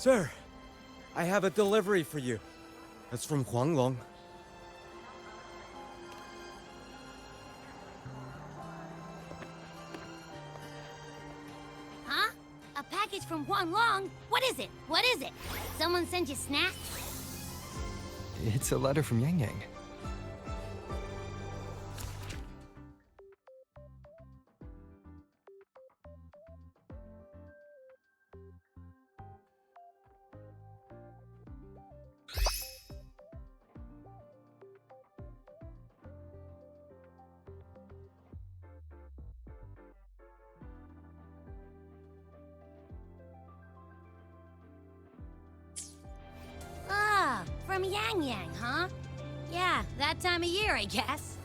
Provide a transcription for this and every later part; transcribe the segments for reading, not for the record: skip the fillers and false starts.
Sir, I have a delivery for you. It's from YangYang. Huh? A package from YangYang? What is it? What is it? Someone sent you snacks? It's a letter from YangYang. Ah, from YangYang, huh? Yeah, that time of year, I guess.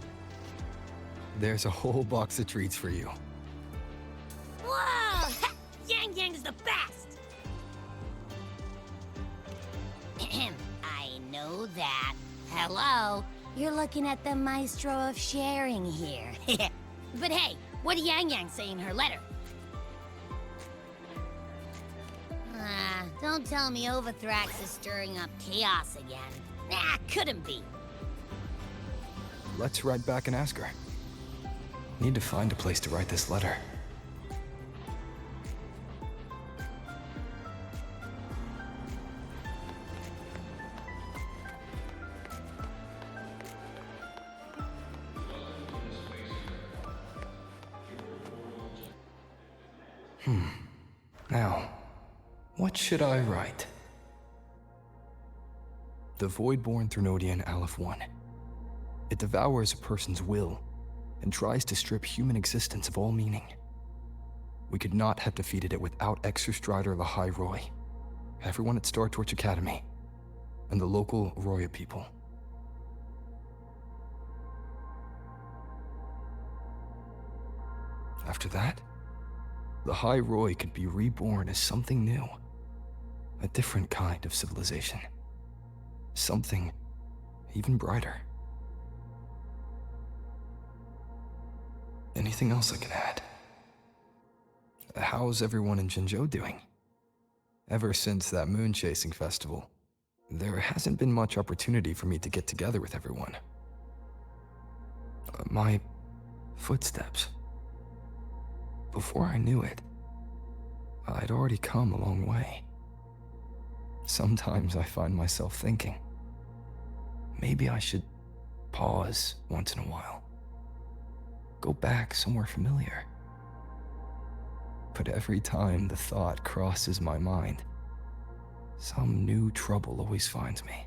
There's a whole box of treats for you. Whoa! YangYang is the best! I know that. Hello, you're looking at the maestro of sharing here. But hey, what did YangYang say in her letter? Don't tell me Overthrax is stirring up chaos again. Nah, couldn't be. Let's ride back and ask her. Need to find a place to write this letter. Now, what should I write? The Voidborn Threnodian Aleph 1. It devours a person's will and tries to strip human existence of all meaning. We could not have defeated it without Exostrider Lahai Roy, everyone at Star Torch Academy, and the local Roya people. After that, Lahai Roy could be reborn as something new, a different kind of civilization, something even brighter. Anything else I can add? How's everyone in Zhengzhou doing? Ever since that moon-chasing festival, there hasn't been much opportunity for me to get together with everyone. My footsteps. Before I knew it, I'd already come a long way. Sometimes I find myself thinking, maybe I should pause once in a while. Go back somewhere familiar. But every time the thought crosses my mind, some new trouble always finds me.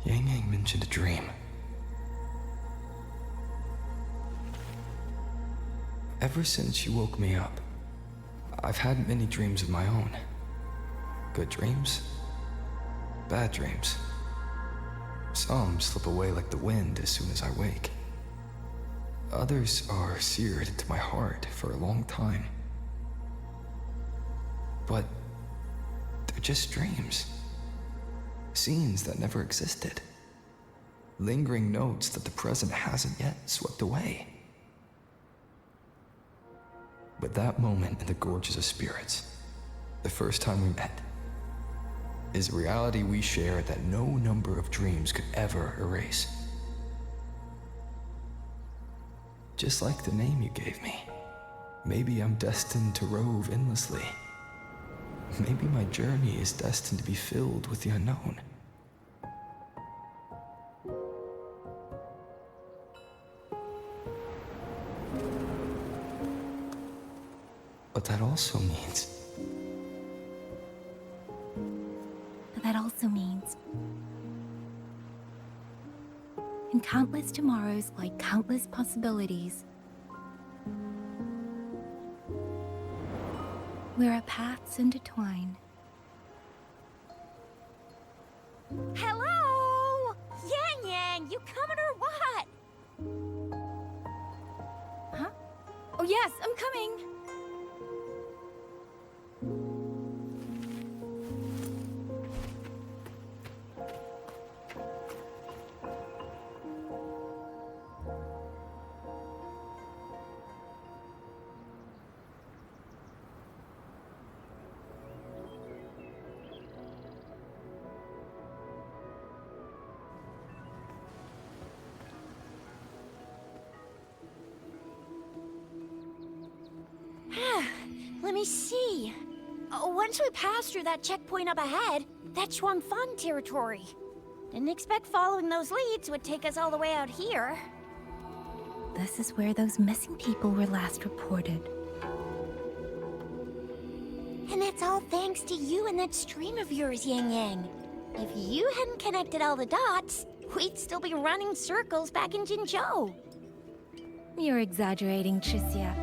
YangYang mentioned a dream. Ever since she woke me up, I've had many dreams of my own. Good dreams, bad dreams. Some slip away like the wind as soon as I wake. Others are seared into my heart for a long time. But they're just dreams. Scenes that never existed. Lingering notes that the present hasn't yet swept away. But that moment in the Gorges of Spirits, the first time we met, is a reality we share that no number of dreams could ever erase. Just like the name you gave me, maybe I'm destined to rove endlessly. Maybe my journey is destined to be filled with the unknown. But that also means... in countless tomorrows lie countless possibilities. Where our paths intertwine. Hello? YangYang, you coming or what? Huh? Oh yes, I'm coming. Let me see. Once we pass through that checkpoint up ahead, that's Shuangfang territory. Didn't expect following those leads would take us all the way out here. This is where those missing people were last reported. And that's all thanks to you and that stream of yours, YangYang. If you hadn't connected all the dots, we'd still be running circles back in Jinzhou. You're exaggerating, Tricia.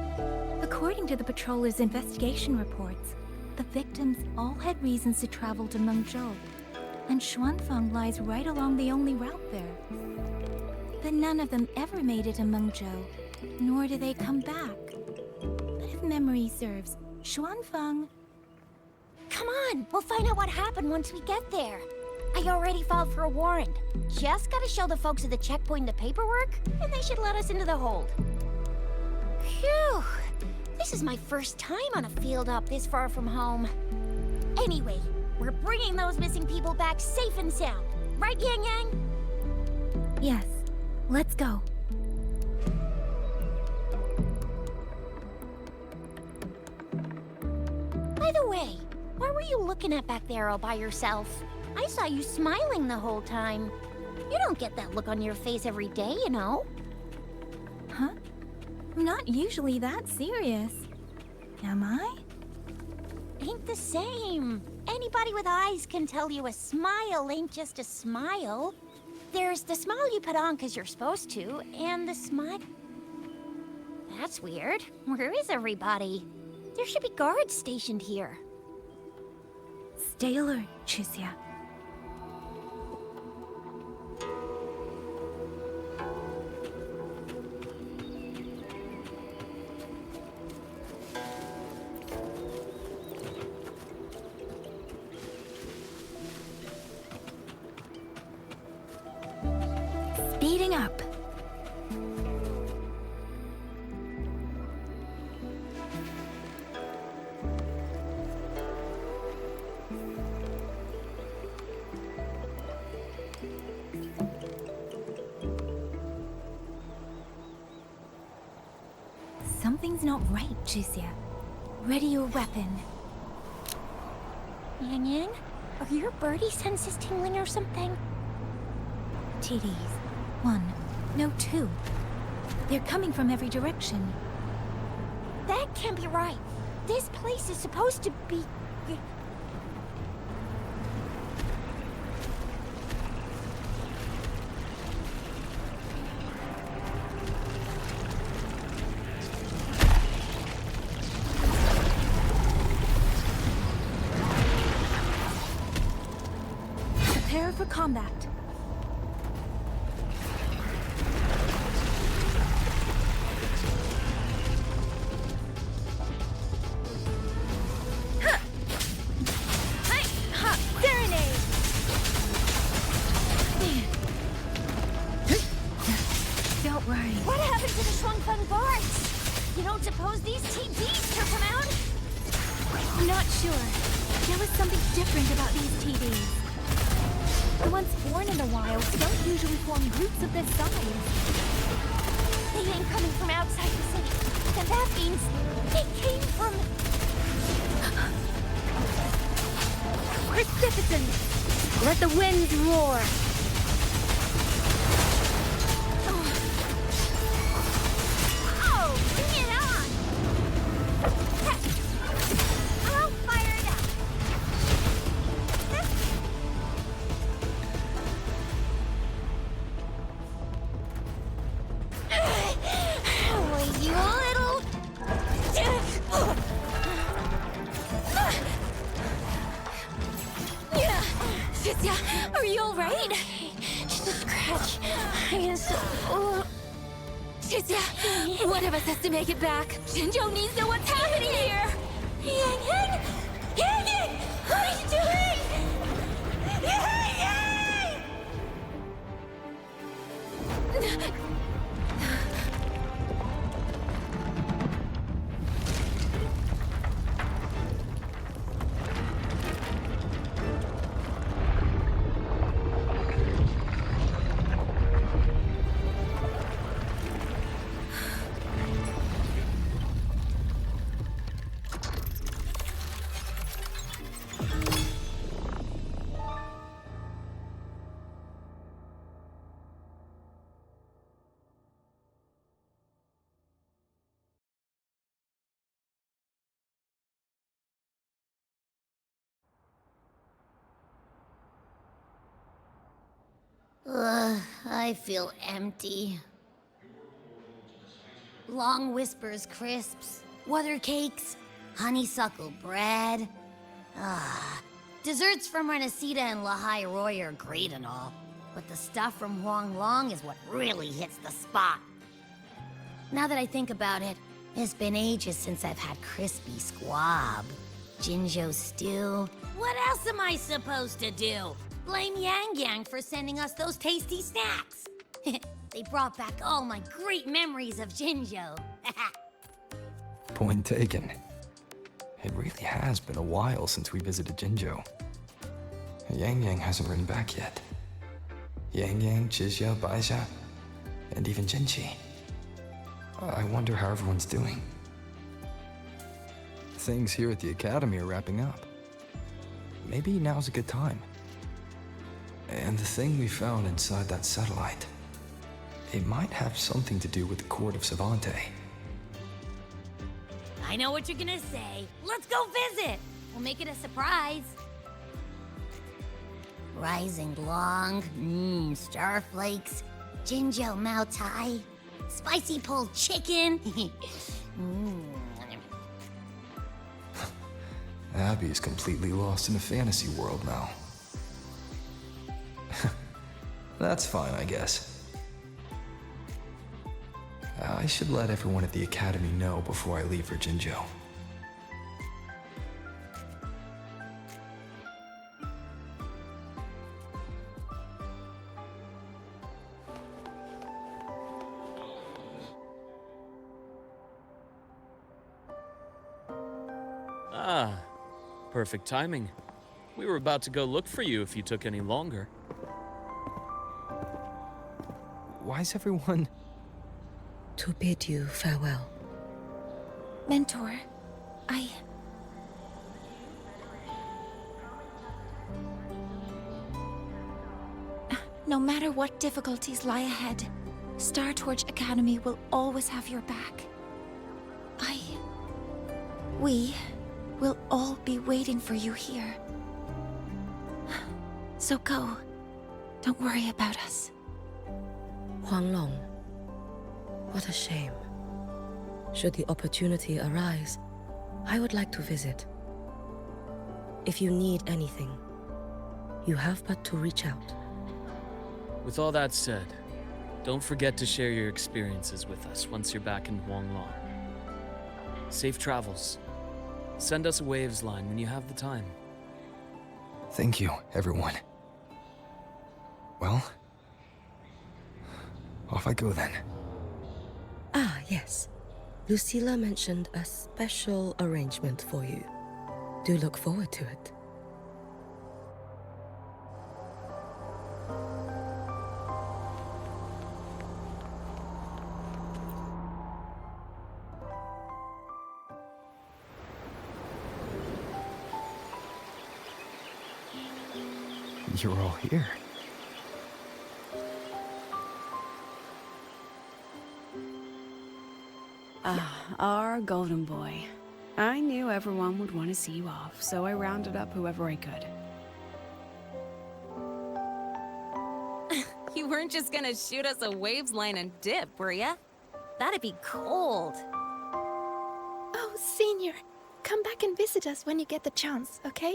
According to the patroller's investigation reports, the victims all had reasons to travel to Mengzhou, and Xuanfeng lies right along the only route there. But none of them ever made it to Mengzhou, nor do they come back. But if memory serves, Xuanfeng... Come on, we'll find out what happened once we get there. I already filed for a warrant. Just gotta show the folks at the checkpoint the paperwork, and they should let us into the hold. Phew! This is my first time on a field op this far from home. Anyway, we're bringing those missing people back safe and sound. Right, YangYang? Yes, let's go. By the way, what were you looking at back there all by yourself? I saw you smiling the whole time. You don't get that look on your face every day, you know? Huh? I'm not usually that serious. Am I? Ain't the same. Anybody with eyes can tell you a smile ain't just a smile. There's the smile you put on because you're supposed to, and the smile... That's weird. Where is everybody? There should be guards stationed here. Stay alert, Tricia. Speeding up. Something's not right, Tricia. Ready your weapon. YangYang, are your birdie senses tingling or something? TDs. 1. No, 2. They're coming from every direction. That can't be right. This place is supposed to be... Prepare for combat. Don't worry. What happened to the Shuangfeng guards? You don't suppose these TDs took them out? I'm not sure. There was something different about these TDs. The ones born in the wild don't usually form groups of this size. They ain't coming from outside the city. And that means they came from... Precipitants! Let the winds roar! Oh, bring it on! I'll fire it up. Oh, you little... Tricia, are you Wait! Just a scratch. Chixia, one of us has to make it back. Jinzhou needs to know what's happening here. YangYang! YangYang! What are you doing? YangYang! I feel empty. Long whispers crisps, water cakes, honeysuckle bread. Desserts from Renacita and Lahai Roy are great and all, but the stuff from YangYang is what really hits the spot. Now that I think about it, it's been ages since I've had crispy squab, Jinzhou stew. What else am I supposed to do? Blame YangYang for sending us those tasty snacks. They brought back all my great memories of Jinzhou. Point taken. It really has been a while since we visited Jinzhou. YangYang hasn't written back yet. YangYang, Chixia, Baixia, and even Jinchi. I wonder how everyone's doing. Things here at the Academy are wrapping up. Maybe now's a good time. And the thing we found inside that satellite, it might have something to do with the Court of Savante. I know what you're gonna say. Let's go visit. We'll make it a surprise. Rising Long, starflakes, Jinzhou Mao Tai, spicy pulled chicken. Abby's completely lost in a fantasy world now. That's fine, I guess. I should let everyone at the Academy know before I leave for Jinzhou. Ah, perfect timing. We were about to go look for you if you took any longer. Why's everyone... To bid you farewell. Mentor, No matter what difficulties lie ahead, Star Torch Academy will always have your back. We will all be waiting for you here. So go. Don't worry about us. Huanglong. What a shame. Should the opportunity arise, I would like to visit. If you need anything, you have but to reach out. With all that said, don't forget to share your experiences with us once you're back in YangYang. Safe travels. Send us a waves line when you have the time. Thank you, everyone. Well, off I go then. Ah, yes. Lucilla mentioned a special arrangement for you. Do look forward to it. You're all here. Our golden boy. I knew everyone would want to see you off, so I rounded up whoever I could. You weren't just gonna shoot us a waves line and dip, were ya? That'd be cold. Oh, Senior, come back and visit us when you get the chance, okay?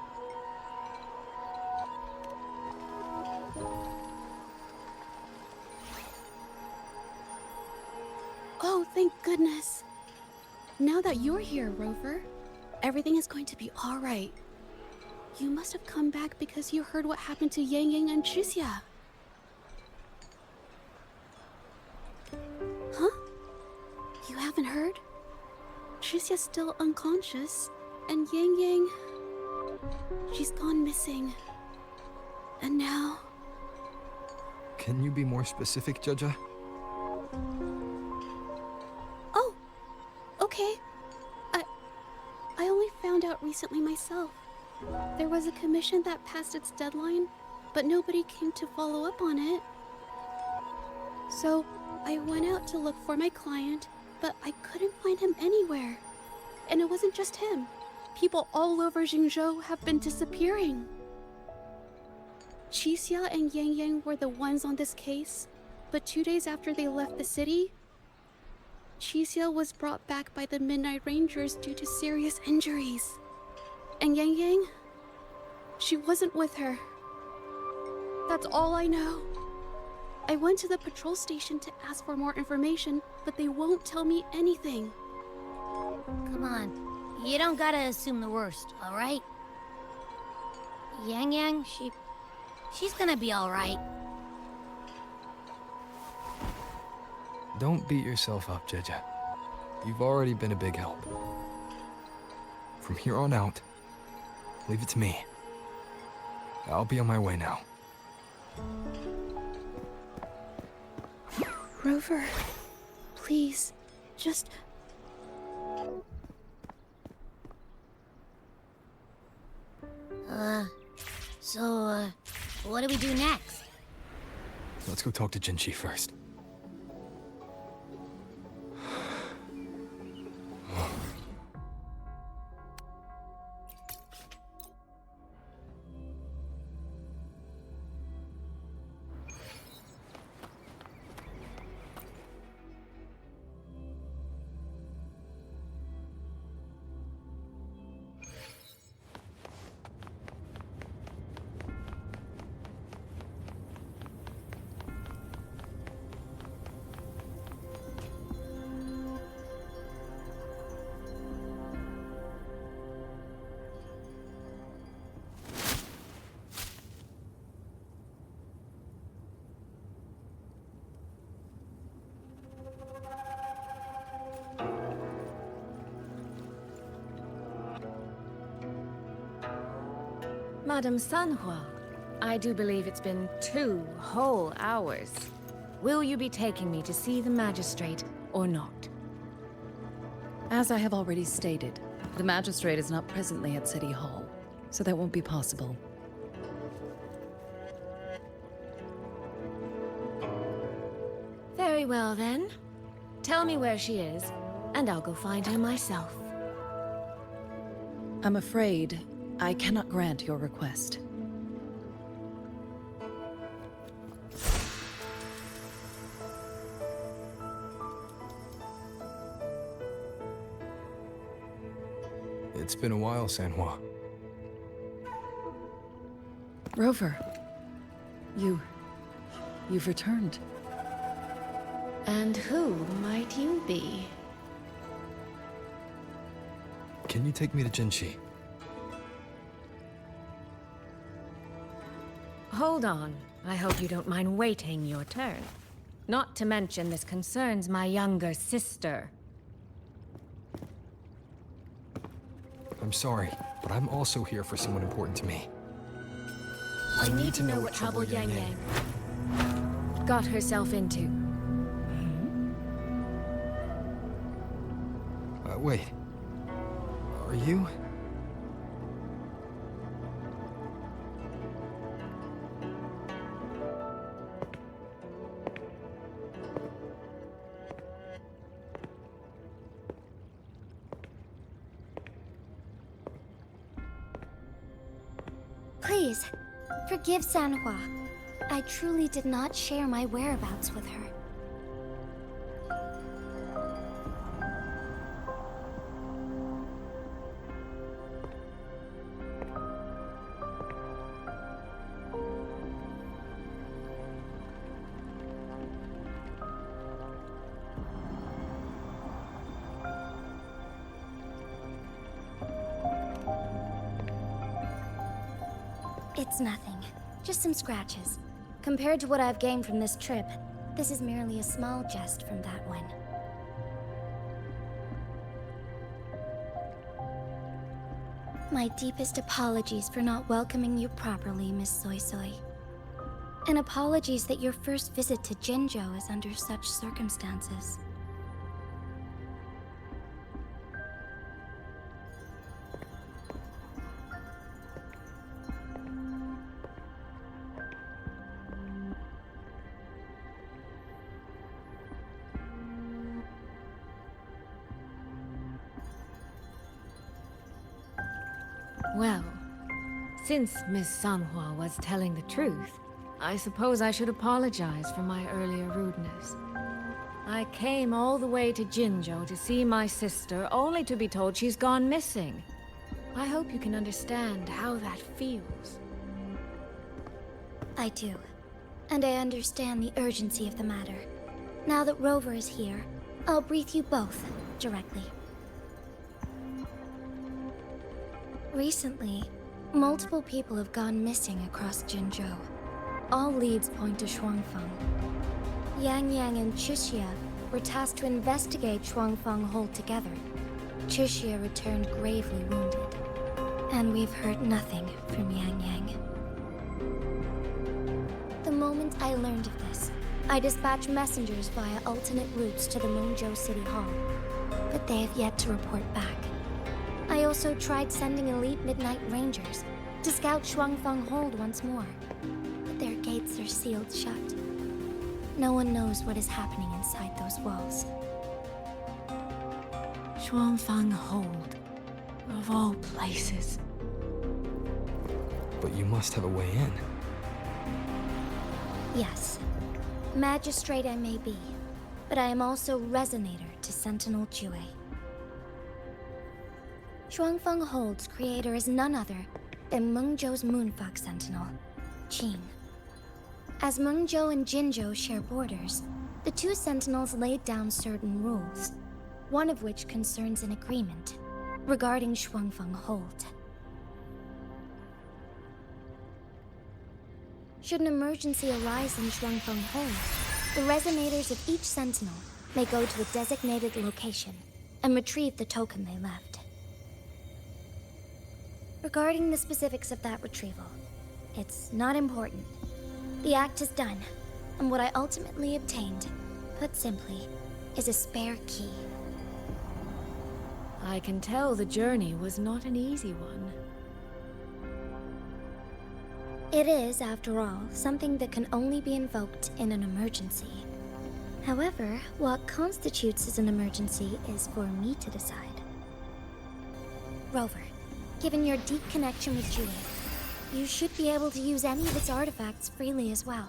Oh, thank goodness. Now that you're here, Rover, everything is going to be all right. You must have come back because you heard what happened to YangYang and Tricia. Huh? You haven't heard? Tricia's still unconscious, and YangYang... she's gone missing. And now... Can you be more specific, Jaja? Oh, okay. I only found out recently myself. There was a commission that passed its deadline, but nobody came to follow up on it. So, I went out to look for my client, but I couldn't find him anywhere. And it wasn't just him. People all over Mengzhou have been disappearing. Tricia and YangYang were the ones on this case, but 2 days after they left the city, Tricia was brought back by the Midnight Rangers due to serious injuries. And YangYang, she wasn't with her. That's all I know. I went to the patrol station to ask for more information, but they won't tell me anything. Come on. You don't gotta assume the worst, alright? YangYang, she's gonna be alright. Don't beat yourself up, Jaja. You've already been a big help. From here on out, leave it to me. I'll be on my way now. Rover, please, just... So, what do we do next? Let's go talk to Jinchi first. Madame Sanhua, I do believe it's been 2 whole hours. Will you be taking me to see the magistrate or not? As I have already stated, the magistrate is not presently at City Hall, so that won't be possible. Very well then. Tell me where she is, and I'll go find her myself. I'm afraid I cannot grant your request. It's been a while, Sanhua. Rover, you've returned. And who might you be? Can you take me to Jinchi? Hold on. I hope you don't mind waiting your turn. Not to mention this concerns my younger sister. I'm sorry, but I'm also here for someone important to me. I need to know what trouble YangYang got herself into. Wait. Are you? Please, forgive Sanhua. I truly did not share my whereabouts with her. It's nothing. Just some scratches. Compared to what I've gained from this trip, this is merely a small jest from that one. My deepest apologies for not welcoming you properly, Miss Soy Soy. And apologies that your first visit to Jinzhou is under such circumstances. Well, since Miss Sanhua was telling the truth, I suppose I should apologize for my earlier rudeness. I came all the way to Jinzhou to see my sister, only to be told she's gone missing. I hope you can understand how that feels. I do. And I understand the urgency of the matter. Now that Rover is here, I'll brief you both directly. Recently, multiple people have gone missing across Jinzhou. All leads point to Shuangfeng. YangYang and Chixia were tasked to investigate Shuangfeng Hold together. Chixia returned gravely wounded, and we've heard nothing from YangYang. The moment I learned of this, I dispatched messengers via alternate routes to the Mengzhou City Hall, but they have yet to report back. I also tried sending elite Midnight Rangers to scout Shuangfeng Hold once more, but their gates are sealed shut. No one knows what is happening inside those walls. Shuangfeng Hold, of all places. But you must have a way in. Yes. Magistrate I may be, but I am also Resonator to Sentinel Jue. Shuangfeng Hold's creator is none other than Mengzhou's Moonfox Sentinel, Qing. As Mengzhou and Jinzhou share borders, the two Sentinels laid down certain rules, one of which concerns an agreement regarding Shuangfeng Hold. Should an emergency arise in Shuangfeng Hold, the resonators of each Sentinel may go to a designated location and retrieve the token they left. Regarding the specifics of that retrieval, it's not important. The act is done, and what I ultimately obtained, put simply, is a spare key. I can tell the journey was not an easy one. It is, after all, something that can only be invoked in an emergency. However, what constitutes as an emergency is for me to decide. Rover, given your deep connection with Jue, you should be able to use any of its artifacts freely as well.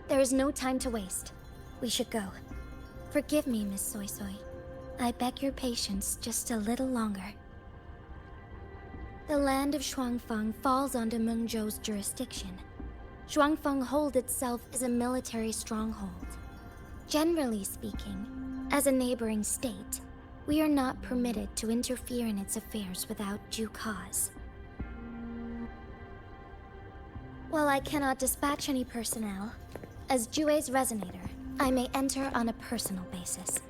There is no time to waste. We should go. Forgive me, Miss Soy Soy. I beg your patience just a little longer. The land of Shuangfeng falls under Mengzhou's jurisdiction. Shuangfeng Hold itself is a military stronghold. Generally speaking, as a neighboring state, we are not permitted to interfere in its affairs without due cause. While I cannot dispatch any personnel, as Jue's Resonator, I may enter on a personal basis.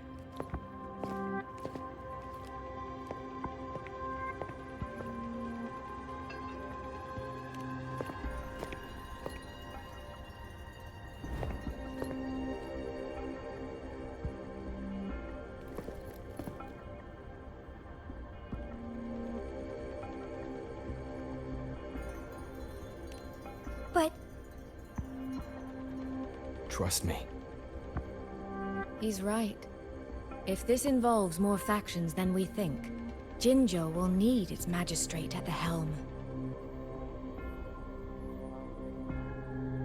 But... Trust me. He's right. If this involves more factions than we think, Jinzhou will need its magistrate at the helm.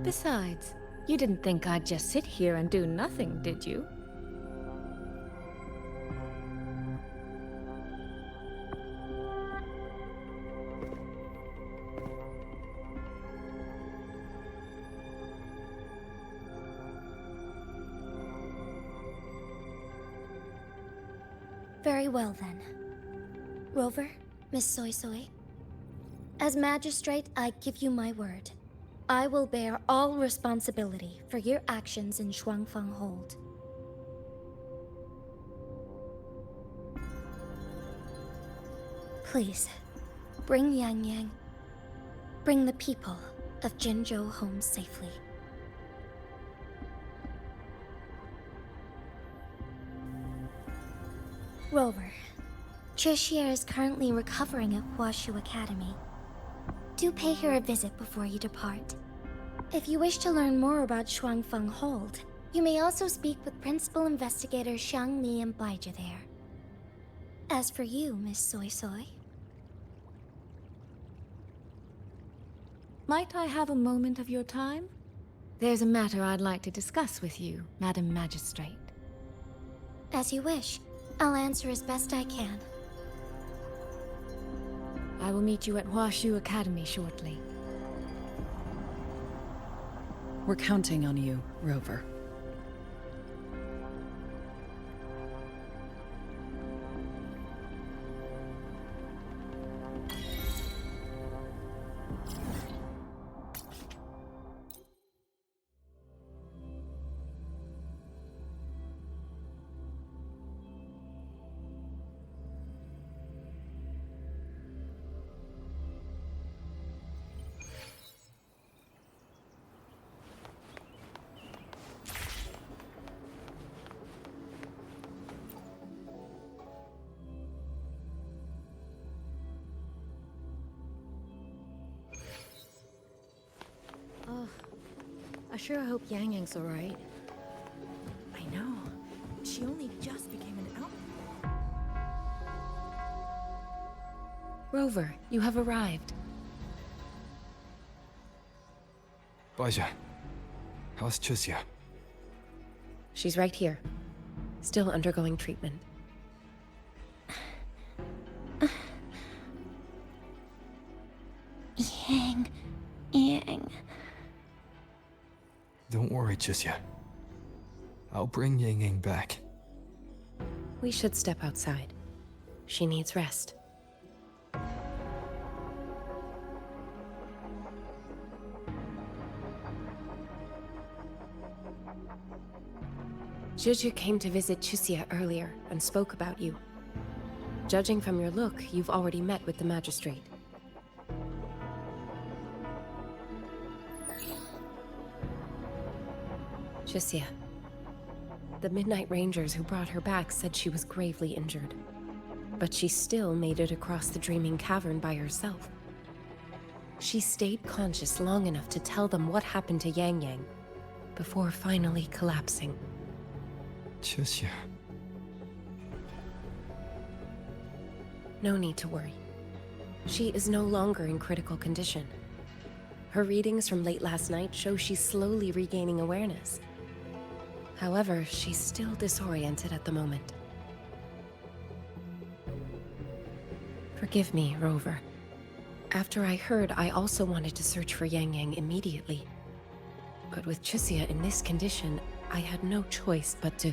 Besides, you didn't think I'd just sit here and do nothing, did you? Very well then. Rover, Miss Soy Soy. As magistrate, I give you my word. I will bear all responsibility for your actions in Shuangfang Hold. Please, bring YangYang. Bring the people of Jinzhou home safely. Rover, Tricia is currently recovering at Huashu Academy. Do pay her a visit before you depart. If you wish to learn more about Shuangfang Hold, you may also speak with Principal Investigator Xiang Li and Baizhi there. As for you, Miss Soy Soy... Might I have a moment of your time? There's a matter I'd like to discuss with you, Madam Magistrate. As you wish. I'll answer as best I can. I will meet you at Huashu Academy shortly. We're counting on you, Rover. I sure hope YangYang's alright. I know. She only just became an outlaw. Rover, you have arrived. Baizhi, how's Tricia? She's right here. Still undergoing treatment. Yang. Don't worry, Tricia. I'll bring YangYang back. We should step outside. She needs rest. Juju came to visit Tricia earlier and spoke about you. Judging from your look, you've already met with the magistrate. Tricia. The Midnight Rangers who brought her back said she was gravely injured. But she still made it across the Dreaming Cavern by herself. She stayed conscious long enough to tell them what happened to YangYang, before finally collapsing. Tricia. No need to worry. She is no longer in critical condition. Her readings from late last night show she's slowly regaining awareness. However, she's still disoriented at the moment. Forgive me, Rover. After I heard, I also wanted to search for YangYang immediately. But with Tricia in this condition, I had no choice but to...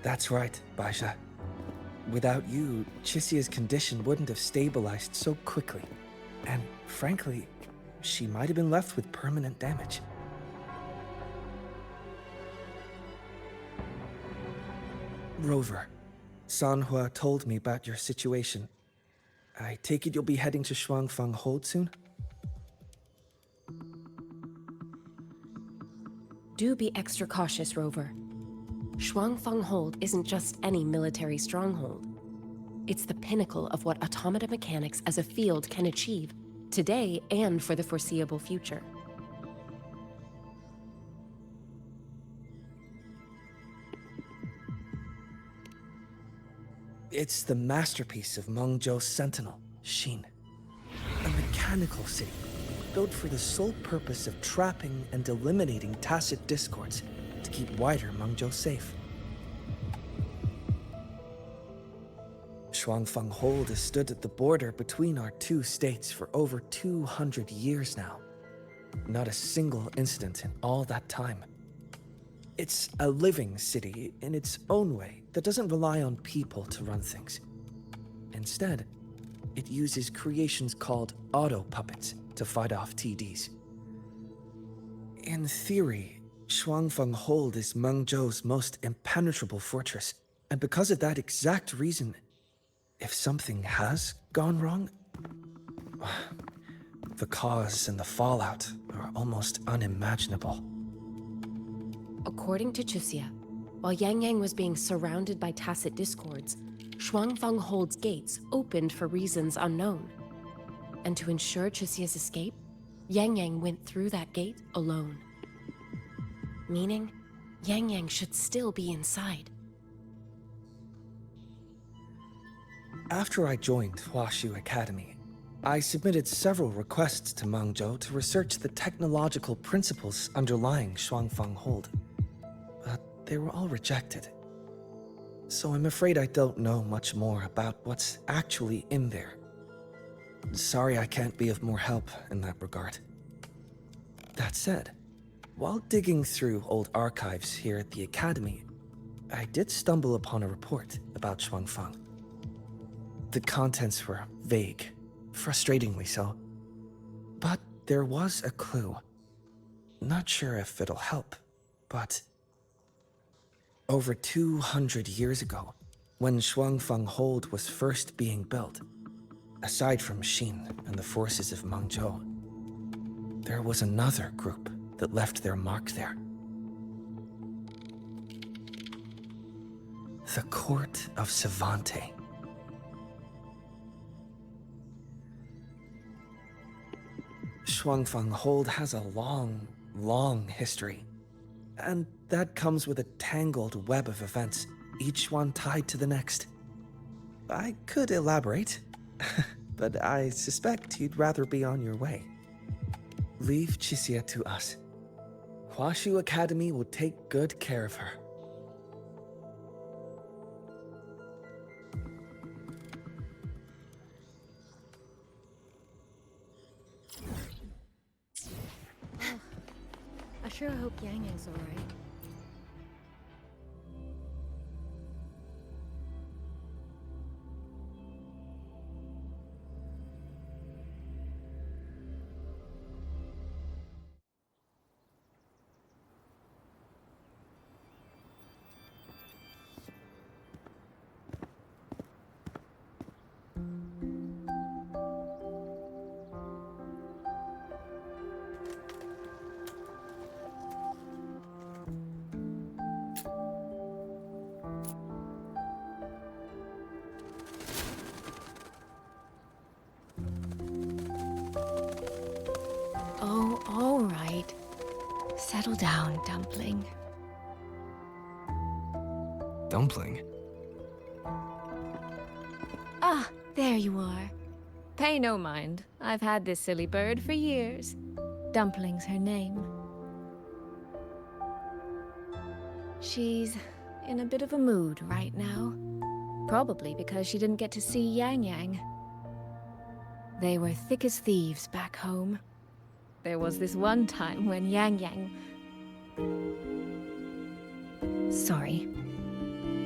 That's right, Baizhi. Without you, Tricia's condition wouldn't have stabilized so quickly. And frankly, she might have been left with permanent damage. Rover, Sanhua told me about your situation. I take it you'll be heading to Shuangfang Hold soon? Do be extra cautious, Rover. Shuangfang Hold isn't just any military stronghold. It's the pinnacle of what automata mechanics as a field can achieve, today and for the foreseeable future. It's the masterpiece of Mengzhou's sentinel, Xin. A mechanical city, built for the sole purpose of trapping and eliminating tacit discords to keep wider Mengzhou safe. Shuangfang Hold has stood at the border between our two states for over 200 years now. Not a single incident in all that time. It's a living city in its own way that doesn't rely on people to run things. Instead, it uses creations called auto-puppets to fight off TDs. In theory, Shuangfeng Hold is Mengzhou's most impenetrable fortress, and because of that exact reason, if something has gone wrong, the cause and the fallout are almost unimaginable. According to Chuxia, while YangYang was being surrounded by tacit discords, Shuangfeng Hold's gates opened for reasons unknown. And to ensure Chuxia's escape, YangYang went through that gate alone. Meaning, YangYang should still be inside. After I joined Huaxu Academy, I submitted several requests to Mengzhou to research the technological principles underlying Shuangfeng Hold. But they were all rejected. So I'm afraid I don't know much more about what's actually in there. Sorry I can't be of more help in that regard. That said, while digging through old archives here at the Academy, I did stumble upon a report about Shuangfeng. The contents were vague, frustratingly so. But there was a clue. Not sure if it'll help, but over 200 years ago, when Shuangfeng Hold was first being built, aside from Xin and the forces of Mengzhou, there was another group that left their mark there. The Court of Savante. Shuangfeng Hold has a long, long history. And that comes with a tangled web of events, each one tied to the next. I could elaborate, but I suspect you'd rather be on your way. Leave Chixia to us. Huaxu Academy will take good care of her. I sure hope YangYang's alright. Oh, all right. Settle down, Dumpling. Dumpling? Ah, there you are. Pay no mind. I've had this silly bird for years. Dumpling's her name. She's in a bit of a mood right now. Probably because she didn't get to see YangYang. They were thick as thieves back home. There was this one time when YangYang... Sorry.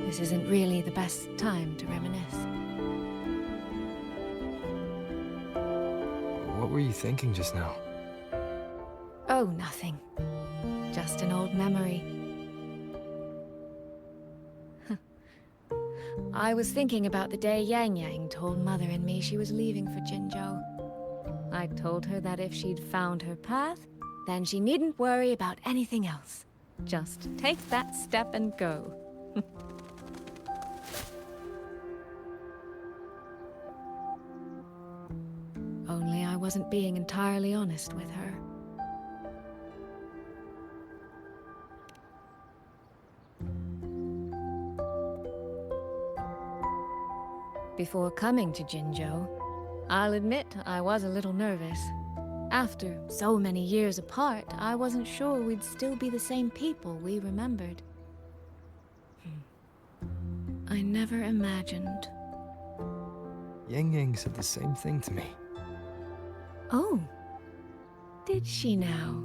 This isn't really the best time to reminisce. What were you thinking just now? Oh, nothing. Just an old memory. I was thinking about the day YangYang told Mother and me she was leaving for Jinzhou. I told her that if she'd found her path, then she needn't worry about anything else. Just take that step and go. Only I wasn't being entirely honest with her. Before coming to Jinzhou, I'll admit I was a little nervous. After so many years apart, I wasn't sure we'd still be the same people we remembered. I never imagined. YangYang said the same thing to me. Oh, did she now?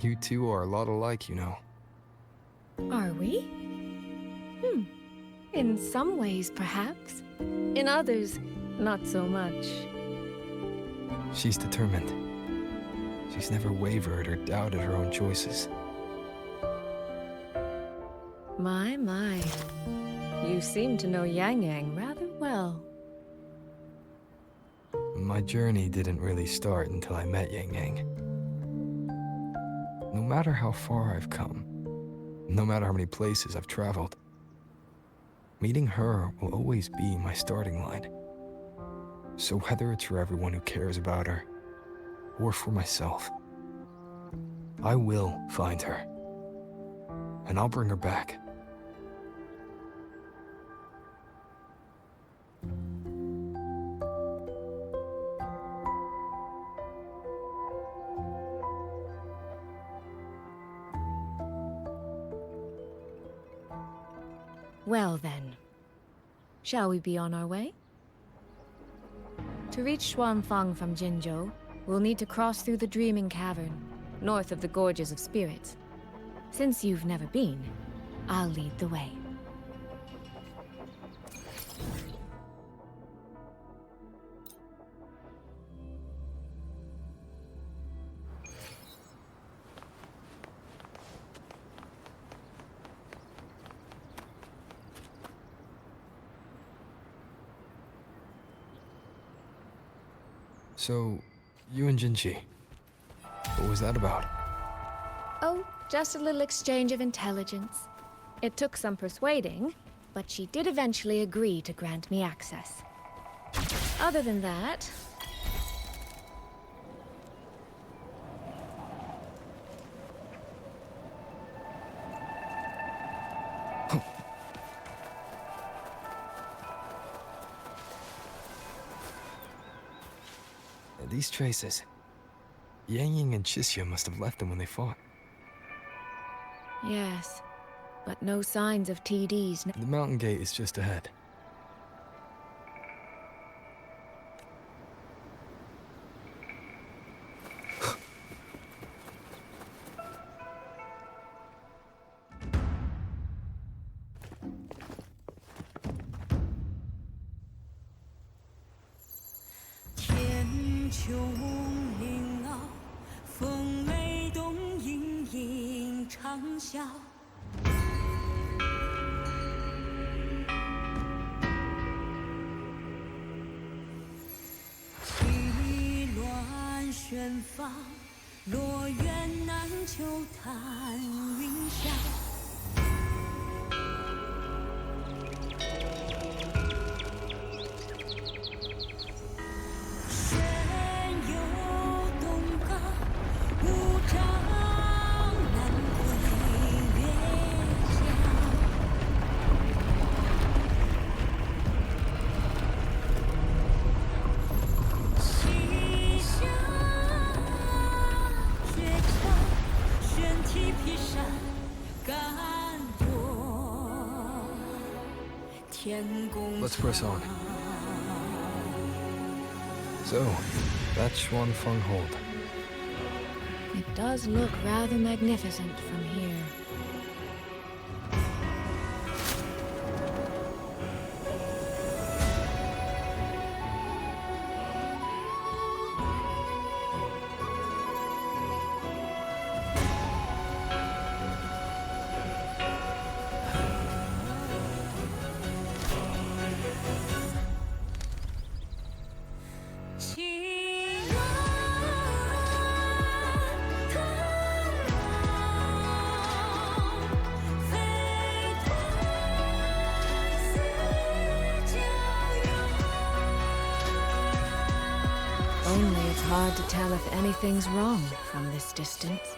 You two are a lot alike, you know. Are we? In some ways, perhaps. In others, not so much. She's determined. She's never wavered or doubted her own choices. My. You seem to know YangYang rather well. My journey didn't really start until I met YangYang. No matter how far I've come, no matter how many places I've traveled, meeting her will always be my starting line. So whether it's for everyone who cares about her, or for myself, I will find her. And I'll bring her back. Well then, shall we be on our way? To reach Xuanfang from Jinzhou, we'll need to cross through the Dreaming Cavern, north of the Gorges of Spirits. Since you've never been, I'll lead the way. So, you and Jinchi, what was that about? Oh, just a little exchange of intelligence. It took some persuading, but she did eventually agree to grant me access. Other than that... These traces. YangYang and Chixia must have left them when they fought. Yes, but no signs of TDs. The mountain gate is just ahead. Let's press on. So, that's Xuanfang Hold. It does look rather magnificent from here. Only it's hard to tell if anything's wrong from this distance.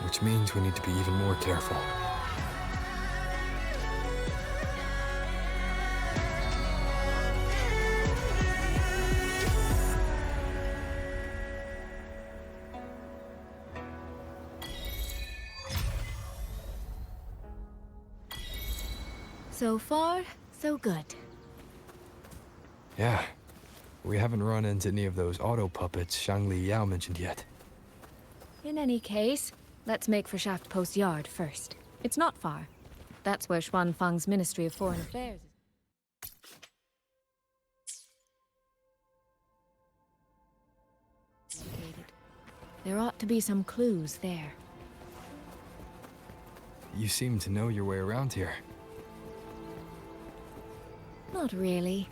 Which means we need to be even more careful. So far, so good. Yeah. We haven't run into any of those auto puppets Shangli Yao mentioned yet. In any case, let's make for Shaft Post Yard first. It's not far. That's where Xuanfang's Ministry of Foreign Affairs is located. There ought to be some clues there. You seem to know your way around here. Not really.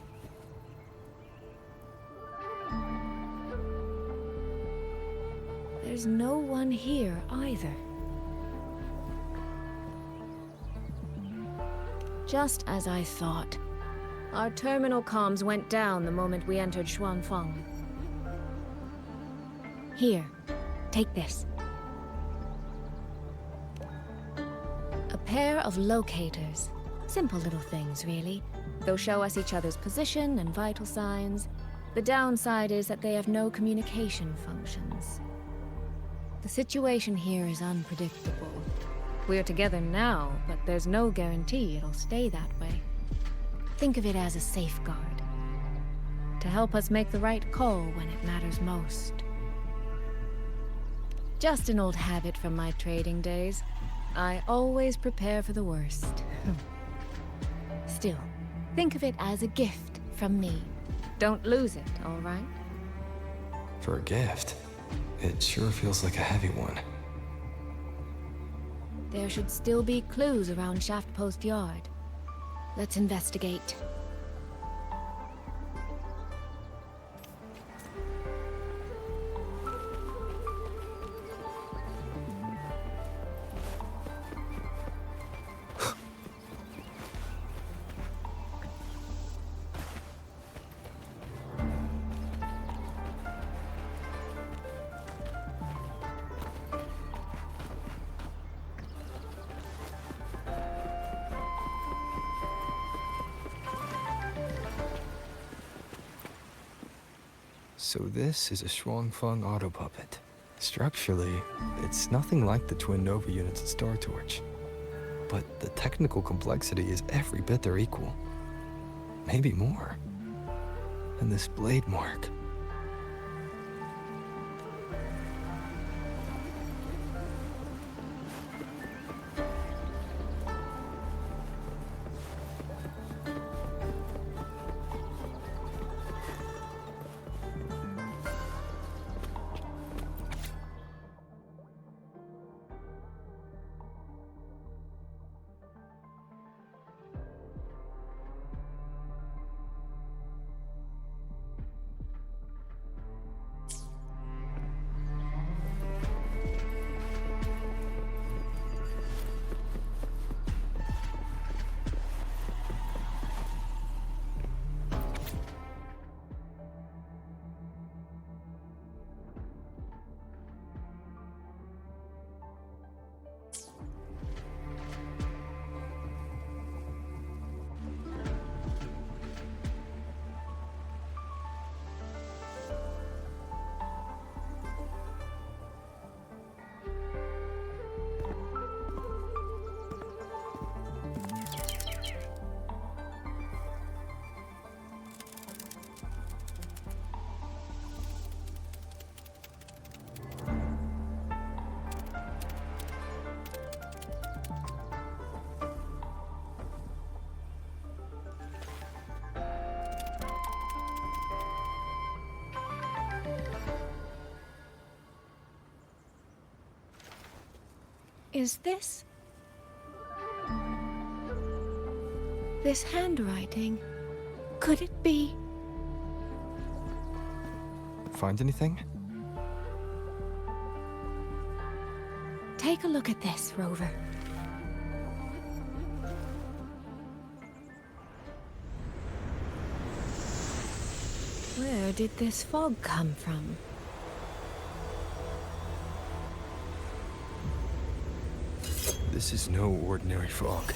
There's no one here either. Just as I thought. Our terminal comms went down the moment we entered Xuanfang. Here, take this. A pair of locators. Simple little things, really. They'll show us each other's position and vital signs. The downside is that they have no communication functions. The situation here is unpredictable. We're together now, but there's no guarantee it'll stay that way. Think of it as a safeguard, to help us make the right call when it matters most. Just an old habit from my trading days. I always prepare for the worst. Still, think of it as a gift from me. Don't lose it, all right? For a gift, it sure feels like a heavy one. There should still be clues around Shaft Post Yard. Let's investigate. So this is a Xuanfang auto puppet. Structurally, it's nothing like the twin Nova units at Star Torch. But the technical complexity is every bit their equal. Maybe more. And this blade mark. Is this handwriting? Could it be? Find anything? Take a look at this, Rover. Where did this fog come from? This is no ordinary fog.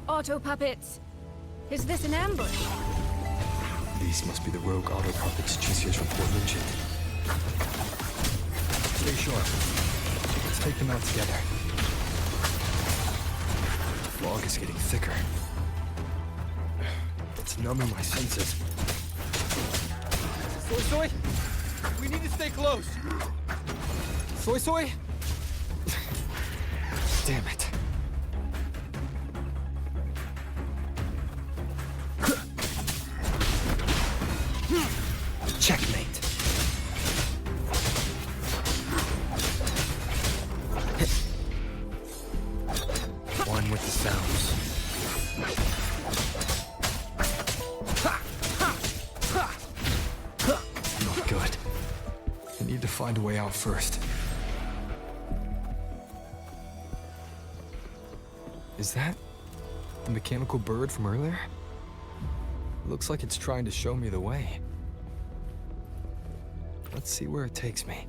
Auto puppets! Is this an ambush? These must be the rogue auto puppets Chisia's report mentioned. Stay sharp. Let's take them out together. The fog is getting thicker. It's numbing my senses. Soy Soy! We need to stay close! Soy Soy! Damn it. Checkmate. One with the sounds. Not good. I need to find a way out first. Is that the mechanical bird from earlier? Looks like it's trying to show me the way. Let's see where it takes me.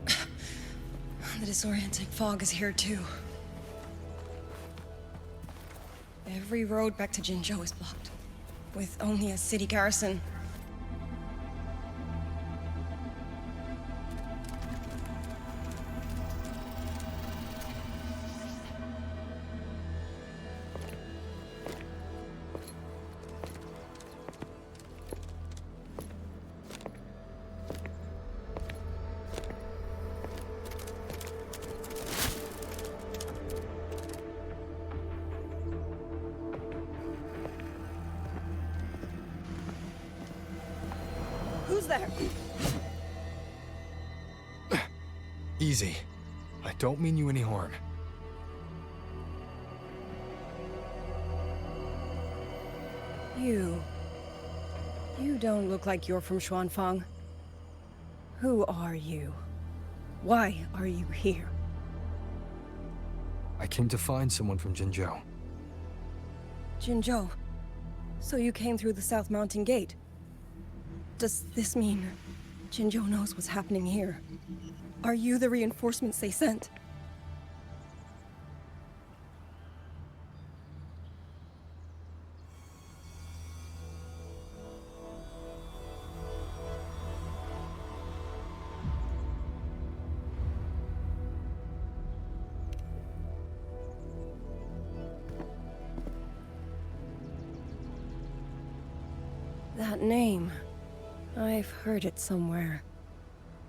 The disorienting fog is here too. Every road back to Jinzhou is blocked, with only a city garrison. Who's there? Easy. I don't mean you any harm. You don't look like you're from Xuanfang. Who are you? Why are you here? I came to find someone from Jinzhou. Jinzhou. So you came through the South Mountain Gate. Does this mean Jinzhou knows what's happening here? Are you the reinforcements they sent? That name. I've heard it somewhere.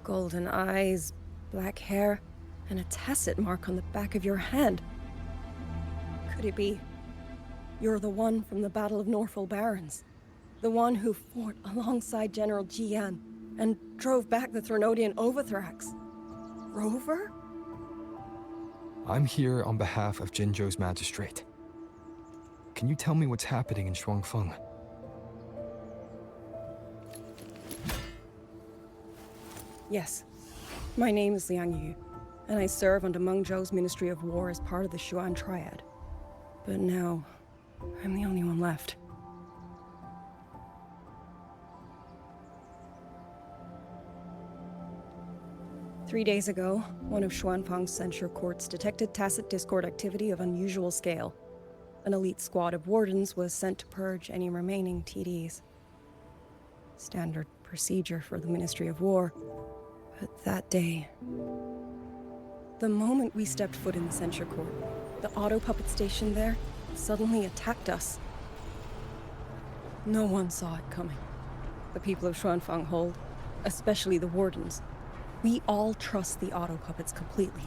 Golden eyes, black hair, and a tacit mark on the back of your hand. Could it be you're the one from the Battle of Norfolk Barrens? The one who fought alongside General Jiyan and drove back the Threnodian Overthrax? Rover? I'm here on behalf of Jinzhou's magistrate. Can you tell me what's happening in Xuanfeng? Yes. My name is Liang Yu, and I serve under Mengzhou's Ministry of War as part of the Xuan Triad. But now, I'm the only one left. Three days ago, one of Xuanfang's censure courts detected tacit discord activity of unusual scale. An elite squad of wardens was sent to purge any remaining TDs. Standard procedure for the Ministry of War. But that day, the moment we stepped foot in the censure court, the auto puppet station there suddenly attacked us. No one saw it coming. The people of Xuanfang hold, especially the wardens. We all trust the auto puppets completely.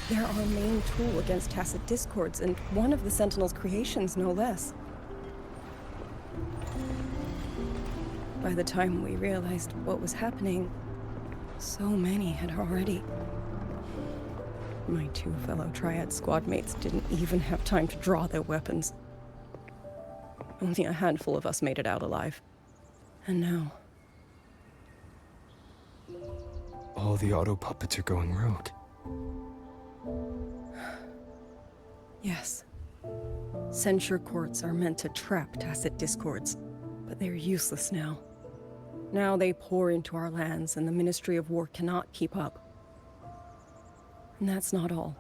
They're our main tool against tacit discords, and one of the Sentinel's creations, no less. By the time we realized what was happening, so many had already. My two fellow Triad squad mates didn't even have time to draw their weapons. Only a handful of us made it out alive. And now... all the auto puppets are going rogue. Yes. Censure courts are meant to trap tacit discords, but they're useless now. Now they pour into our lands, and the Ministry of War cannot keep up. And that's not all.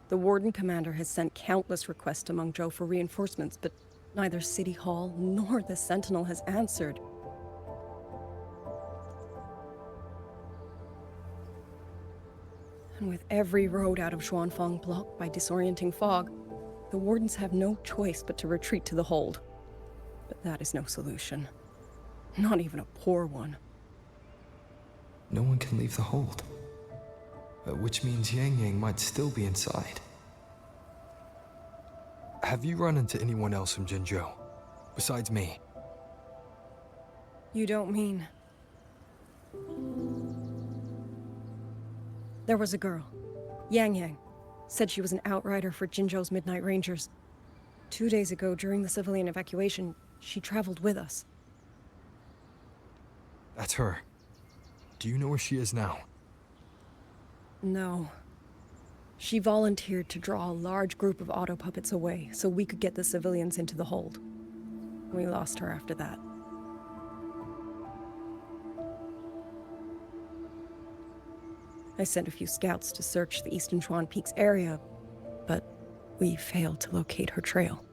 The Warden Commander has sent countless requests to Mengzhou for reinforcements, but neither City Hall nor the Sentinel has answered. And with every road out of Xuanfang blocked by disorienting fog, the Wardens have no choice but to retreat to the hold. But that is no solution. Not even a poor one. No one can leave the hold. Which means YangYang might still be inside. Have you run into anyone else from Jinzhou? Besides me? You don't mean... There was a girl, YangYang. Said she was an outrider for Jinzhou's Midnight Rangers. 2 days ago, during the civilian evacuation, she traveled with us. That's her. Do you know where she is now? No. She volunteered to draw a large group of auto puppets away so we could get the civilians into the hold. We lost her after that. I sent a few scouts to search the Eastern Chuan Peaks area, but we failed to locate her trail.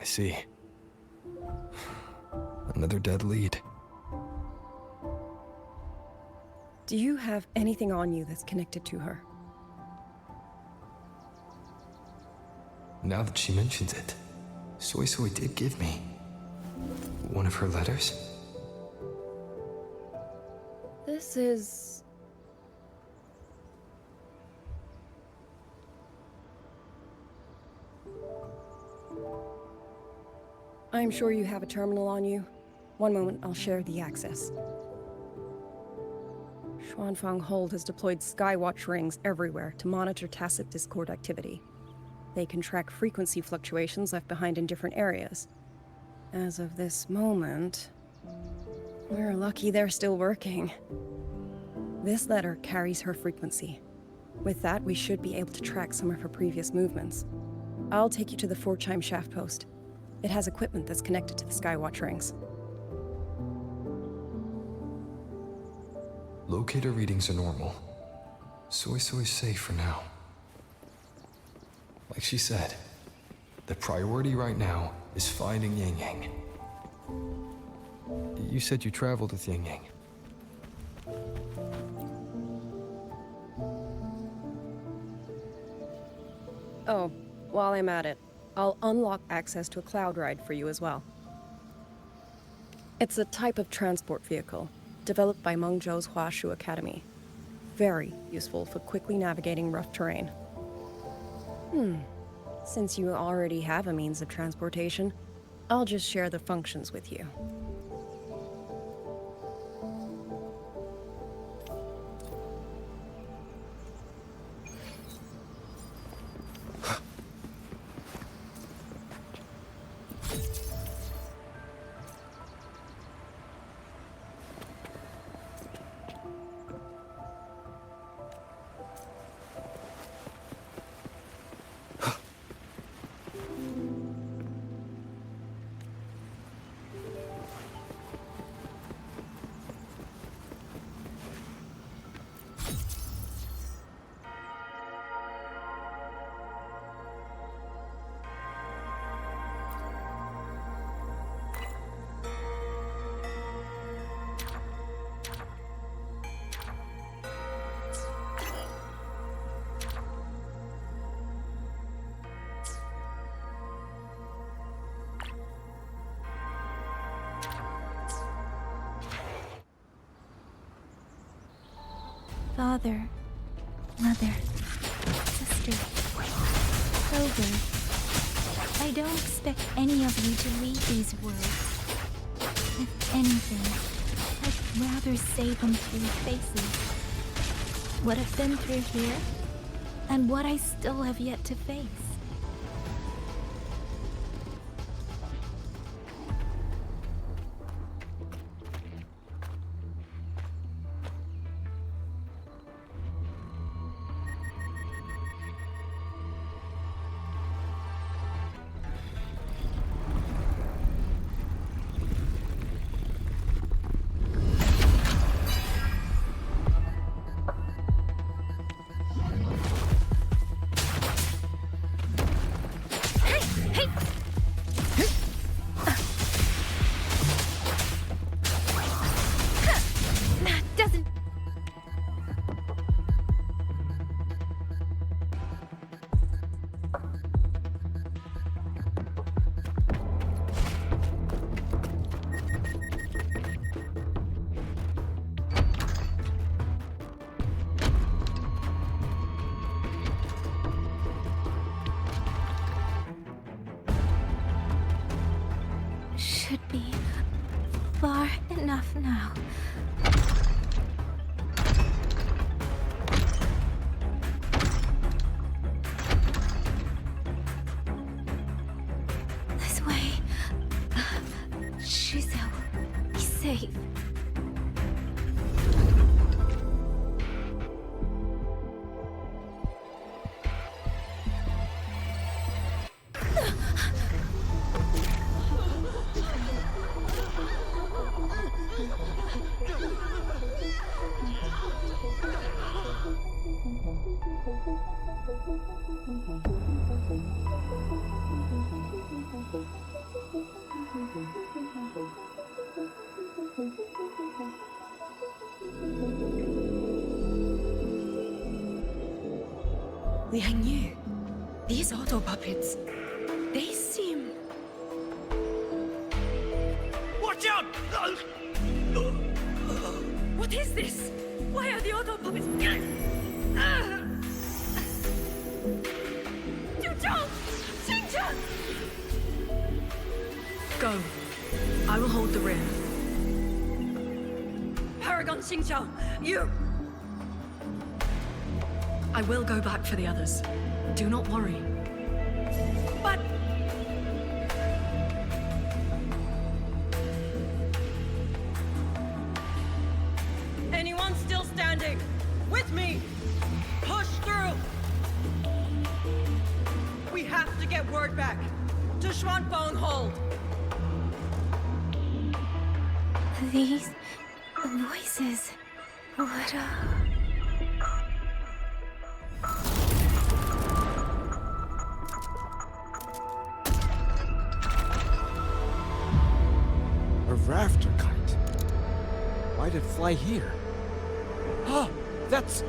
I see. Another dead lead. Do you have anything on you that's connected to her? Now that she mentions it, Soy Soy did give me one of her letters. This is... I'm sure you have a terminal on you. One moment, I'll share the access. Xuanfang Hold has deployed Skywatch rings everywhere to monitor Tacit Discord activity. They can track frequency fluctuations left behind in different areas. As of this moment, we're lucky they're still working. This letter carries her frequency. With that, we should be able to track some of her previous movements. I'll take you to the 4-chime shaft post. It has equipment that's connected to the Skywatch rings. Locator readings are normal. Soy Soy's safe for now. Like she said, the priority right now is finding YangYang. You said you traveled with YangYang. Oh, while I'm at it, I'll unlock access to a cloud ride for you as well. It's a type of transport vehicle, developed by Mengzhou's Huashu Academy. Very useful for quickly navigating rough terrain. Since you already have a means of transportation, I'll just share the functions with you. Father, Mother, Sister, Clover, I don't expect any of you to read these words. If anything, I'd rather say them to your faces. What I've been through here, and what I still have yet to face. Enough now. This way. Shizu, be safe. Liang, these auto puppets, they seem... Watch out! What is this? Why are the auto puppets... Go. I will hold the rear. Paragon Xingqiao, you... I will go back for the others. Do not worry. But... Anyone still standing? With me! Push through! We have to get word back. To Xuanfeng Hold! These voices. What A rafter kite. Why'd it fly here? Ah, that's...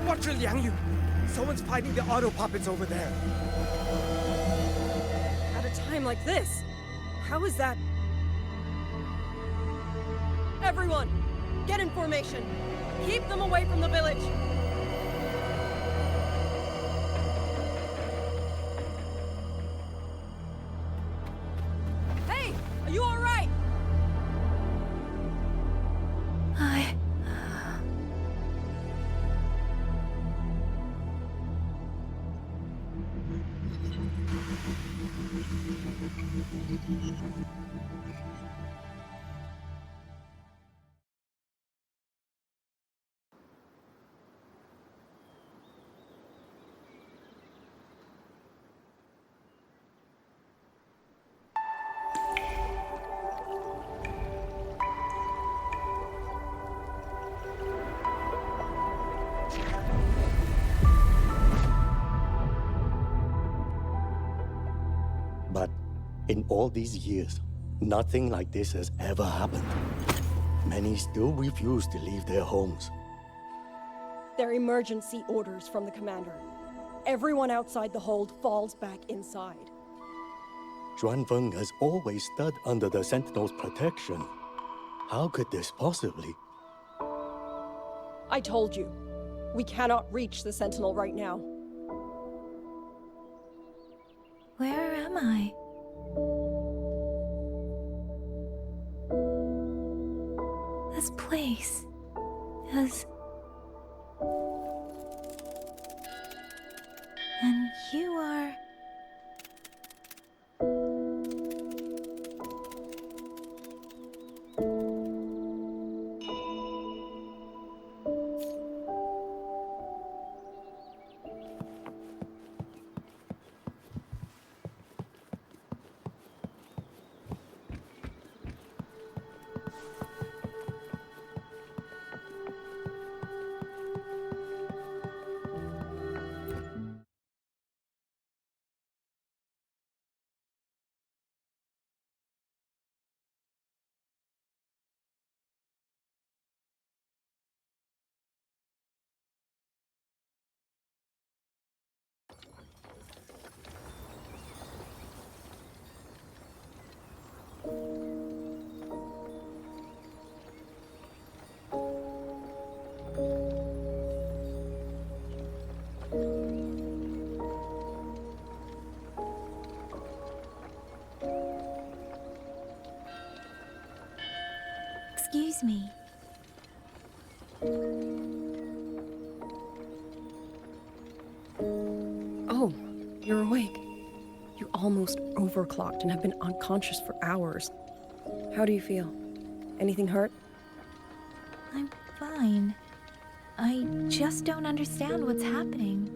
Watch it, Liang. Someone's fighting the auto puppets over there. At a time like this, how is that? Everyone, get in formation. Keep them away from the village. Hey, are you all right? But in all these years, nothing like this has ever happened. Many still refuse to leave their homes. They're emergency orders from the commander. Everyone outside the hold falls back inside. Xuanfeng has always stood under the Sentinel's protection. How could this possibly? I told you, we cannot reach the Sentinel right now. Where am I? This place is... And you are... Excuse me. Oh, you're awake. You almost overclocked and have been unconscious for hours. How do you feel? Anything hurt? I'm fine. I just don't understand what's happening.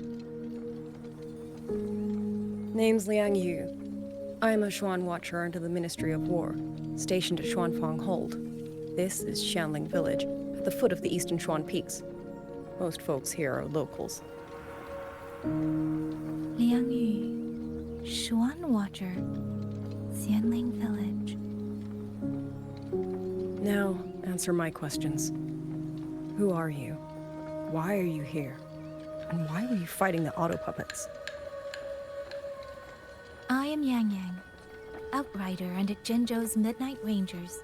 Name's YangYang. I'm a Xuan Watcher under the Ministry of War, stationed at Xuanfang Hold. This is Xianling Village, at the foot of the Eastern Xuan Peaks. Most folks here are locals. Liang Yu, Xuan Watcher, Xianling Village. Now, answer my questions. Who are you? Why are you here? And why were you fighting the auto puppets? I am YangYang, Outrider under Jinzhou's Midnight Rangers.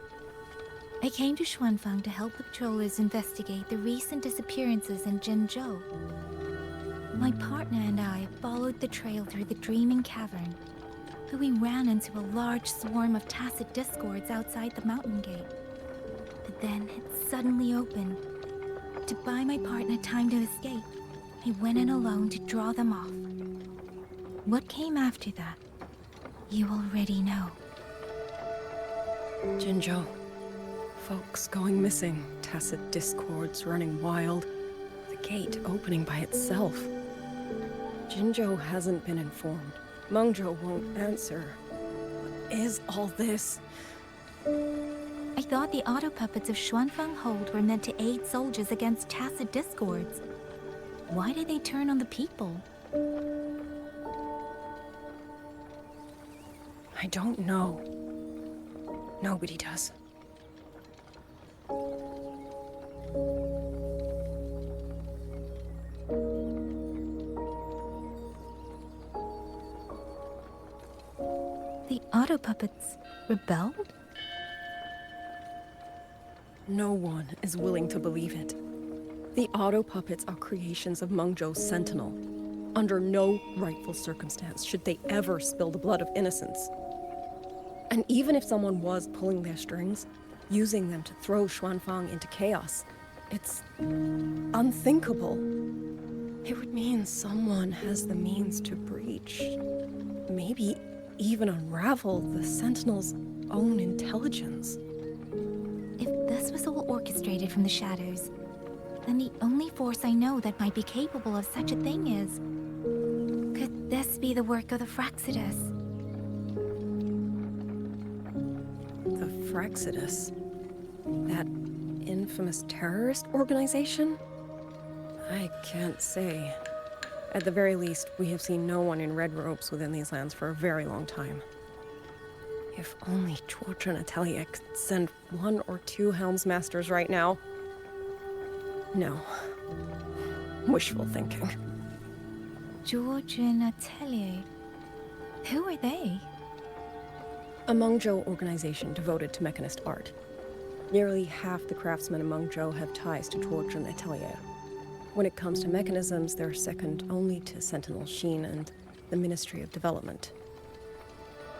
I came to Xuanfang to help the patrollers investigate the recent disappearances in Jinzhou. My partner and I followed the trail through the Dreaming Cavern, but we ran into a large swarm of tacit discords outside the mountain gate. But then it suddenly opened. To buy my partner time to escape, I went in alone to draw them off. What came after that, you already know. Jinzhou. Folks going missing, tacit discords running wild, the gate opening by itself. Jinzhou hasn't been informed. Mengzhou won't answer. What is all this? I thought the auto puppets of Xuanfang Hold were meant to aid soldiers against tacit discords. Why did they turn on the people? I don't know. Nobody does. The auto puppets rebelled? No one is willing to believe it. The auto puppets are creations of Mengzhou's Sentinel. Under no rightful circumstance should they ever spill the blood of innocents. And even if someone was pulling their strings, using them to throw Xuanfang into chaos, it's unthinkable. It would mean someone has the means to breach, maybe even unravel the Sentinel's own intelligence. If this was all orchestrated from the shadows, then the only force I know that might be capable of such a thing is... Could this be the work of the Fraxidus? The Fraxidus? That infamous terrorist organization? I can't say. At the very least, we have seen no one in red robes within these lands for a very long time. If only Chuochen Atelier could send 1 or 2 Helmsmasters right now. No. Wishful thinking. Georgian Atelier? Who are they? A Mengzhou organization devoted to mechanist art. Nearly half the craftsmen in Mengzhou have ties to Chuochen Atelier. When it comes to mechanisms, they're second only to Sentinel Xin and the Ministry of Development.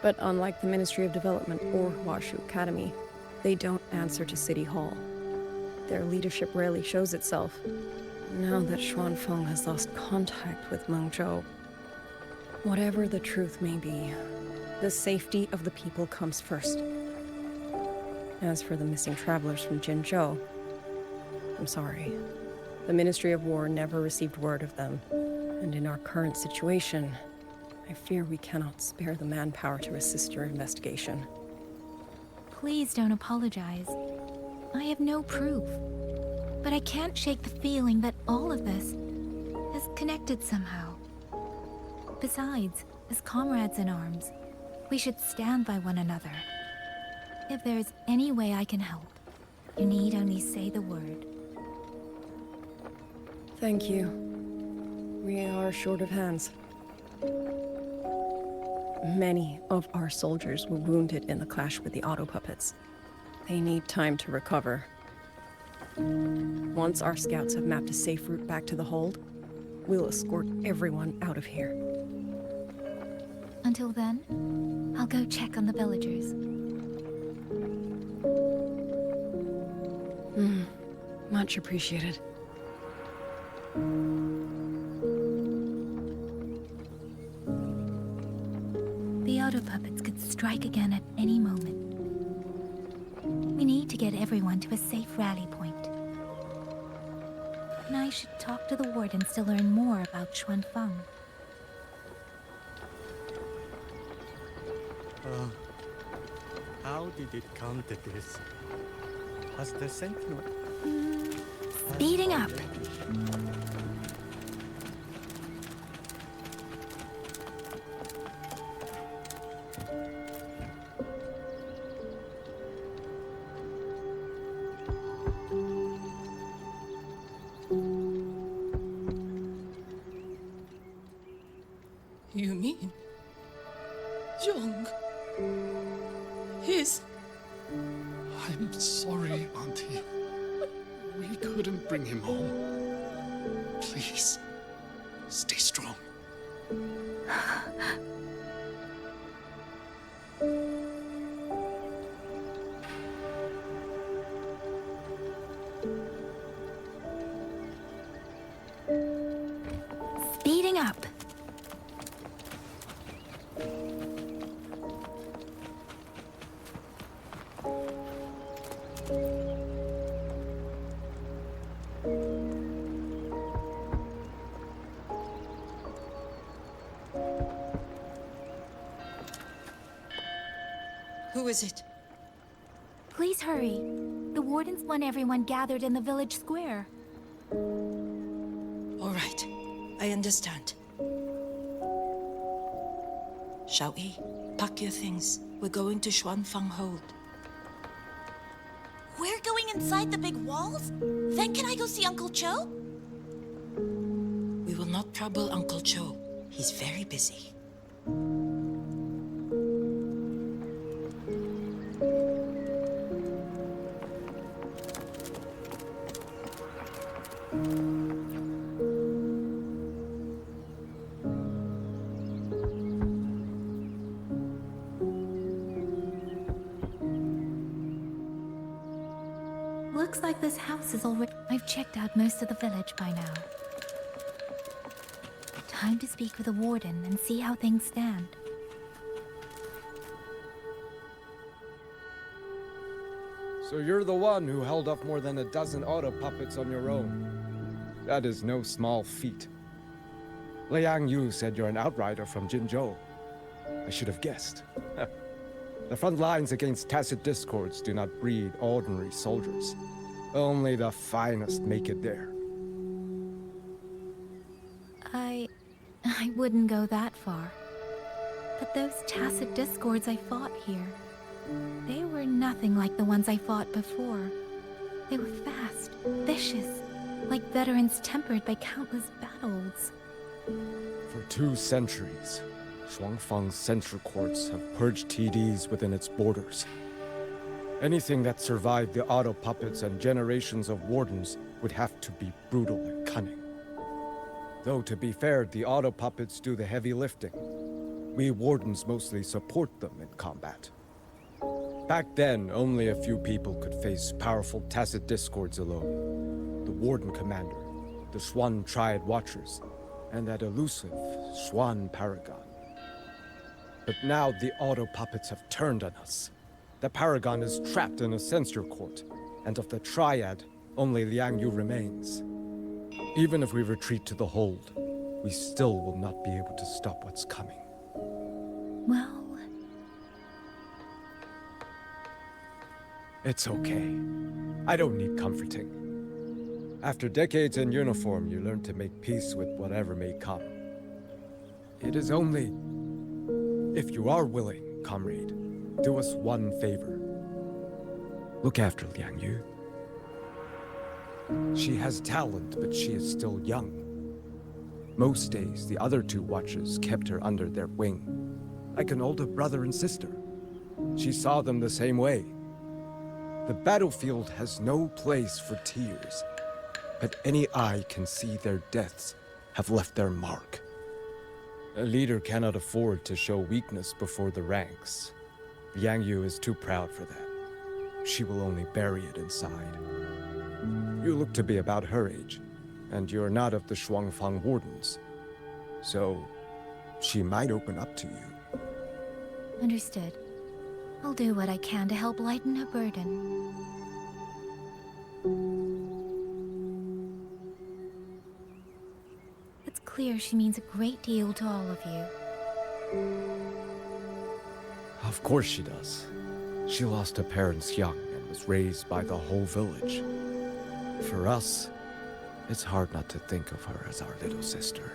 But unlike the Ministry of Development or Huashu Academy, they don't answer to City Hall. Their leadership rarely shows itself. Now that Xuanfeng has lost contact with Mengzhou, whatever the truth may be, the safety of the people comes first. As for the missing travelers from Jinzhou, I'm sorry. The Ministry of War never received word of them, and in our current situation, I fear we cannot spare the manpower to assist your investigation. Please don't apologize. I have no proof. But I can't shake the feeling that all of this is connected somehow. Besides, as comrades in arms, we should stand by one another. If there is any way I can help, you need only say the word. Thank you. We are short of hands. Many of our soldiers were wounded in the clash with the auto puppets. They need time to recover. Once our scouts have mapped a safe route back to the hold, we'll escort everyone out of here. Until then, I'll go check on the villagers. Much appreciated. The auto puppets could strike again at any moment. We need to get everyone to a safe rally point. And I should talk to the wardens to learn more about Xuanfeng. How did it come to this? Has the Sentinel... Speeding up. You mean... Young... His... I'm sorry, Auntie. We couldn't bring him home. Please, stay strong. Speeding up. Who is it? Please hurry. The wardens want everyone gathered in the village square. All right, I understand. Shall we? Pack your things. We're going to Xuanfeng Hold. We're going inside the big walls? Then can I go see Uncle Cho? We will not trouble Uncle Cho. He's very busy. Looks like this house is already... I've checked out most of the village by now. Time to speak with the warden and see how things stand. So you're the one who held up more than a dozen auto puppets on your own. That is no small feat. Liang Yu said you're an outrider from Jinzhou. I should have guessed. The front lines against tacit discords do not breed ordinary soldiers. Only the finest make it there. I wouldn't go that far. But those tacit discords I fought here, they were nothing like the ones I fought before. They were fast, vicious, like veterans tempered by countless battles. For 2 centuries, Xuanfeng's censure courts have purged TDs within its borders. Anything that survived the auto puppets and generations of wardens would have to be brutal and cunning. Though, to be fair, the auto puppets do the heavy lifting. We wardens mostly support them in combat. Back then, only a few people could face powerful tacit discords alone. The Warden Commander, the Xuan Triad Watchers, and that elusive Xuan Paragon. But now the auto puppets have turned on us. The Paragon is trapped in a censure court, and of the Triad, only Liang Yu remains. Even if we retreat to the hold, we still will not be able to stop what's coming. Well... It's okay. I don't need comforting. After decades in uniform, you learn to make peace with whatever may come. It is only... If you are willing, comrade, do us one favor. Look after Liang Yu. She has talent, but she is still young. Most days, the other 2 watchers kept her under their wing, like an older brother and sister. She saw them the same way. The battlefield has no place for tears, but any eye can see their deaths have left their mark. A leader cannot afford to show weakness before the ranks. Liang Yu is too proud for that. she will only bury it inside. You look to be about her age, and you're not of the Shuangfang Wardens. So, she might open up to you. Understood. I'll do what I can to help lighten her burden. It's clear she means a great deal to all of you. Of course she does. She lost her parents young and was raised by the whole village. For us, it's hard not to think of her as our little sister.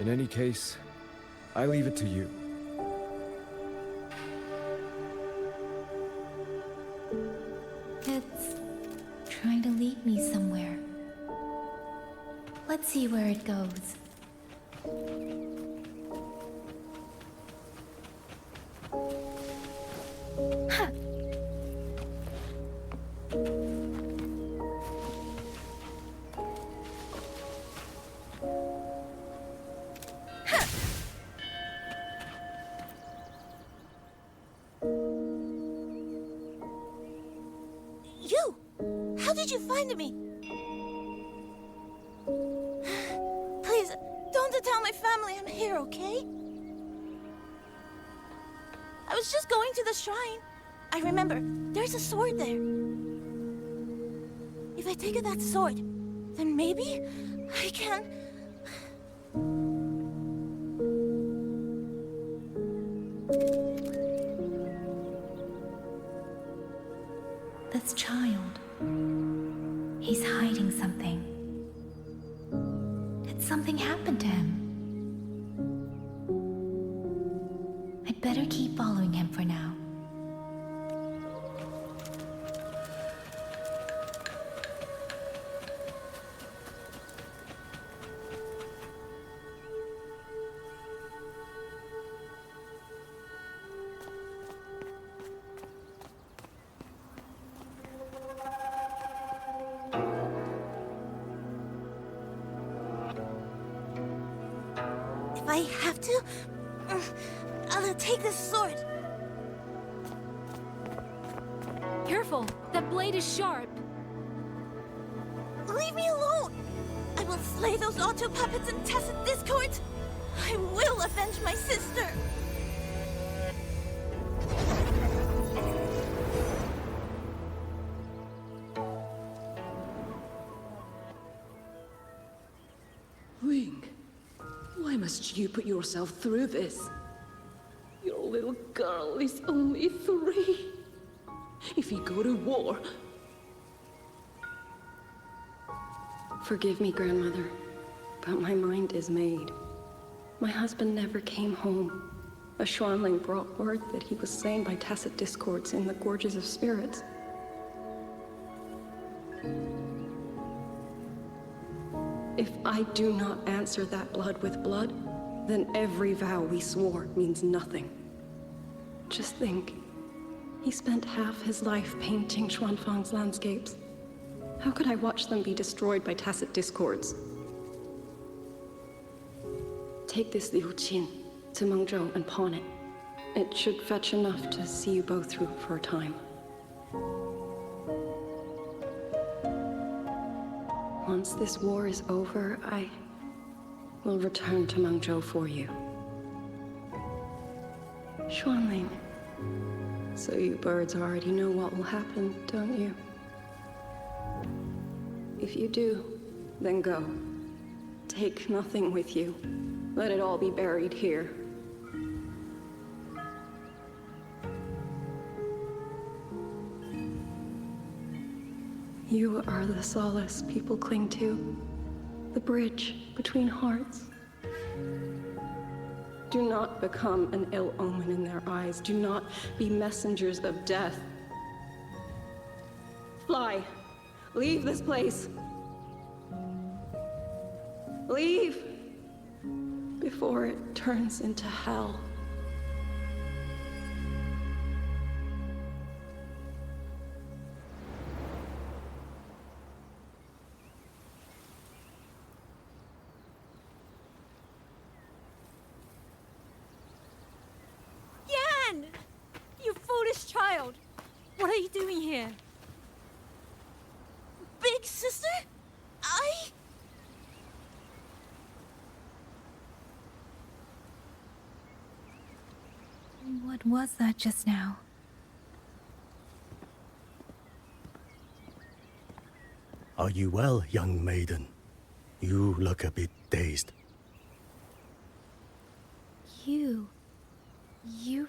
In any case, I leave it to you. It's trying to lead me somewhere. Let's see where it goes. Huh. You! How did you find me? Please, don't tell my family I'm here, okay? I was just going to the shrine. I remember, there's a sword there. If I take that sword, then maybe I can... This child. He's hiding something. Did something happen to him? I'd better keep following him for now. If I have to, I'll take this sword. Careful! That blade is sharp! Leave me alone! I will slay those auto puppets and tacit discords! I will avenge my sister! Wing, why must you put yourself through this? Your little girl is only 3. If you go to war... Forgive me, Grandmother, but my mind is made. My husband never came home. A Xuanling brought word that he was slain by tacit discords in the Gorges of Spirits. If I do not answer that blood with blood, then every vow we swore means nothing. Just think, he spent half his life painting Xuanfang's landscapes. How could I watch them be destroyed by tacit discords? Take this Liu Qin to Mengzhou and pawn it. It should fetch enough to see you both through for a time. Once this war is over, I will return to Mengzhou for you. Xuanling, so you birds already know what will happen, don't you? If you do, then go. Take nothing with you. Let it all be buried here. You are the solace people cling to, the bridge between hearts. Do not become an ill omen in their eyes. Do not be messengers of death. Fly. Leave this place. Leave before it turns into hell. Yan! You foolish child! What are you doing here? Big sister? What was that just now? Are you well, young maiden? You look a bit dazed. You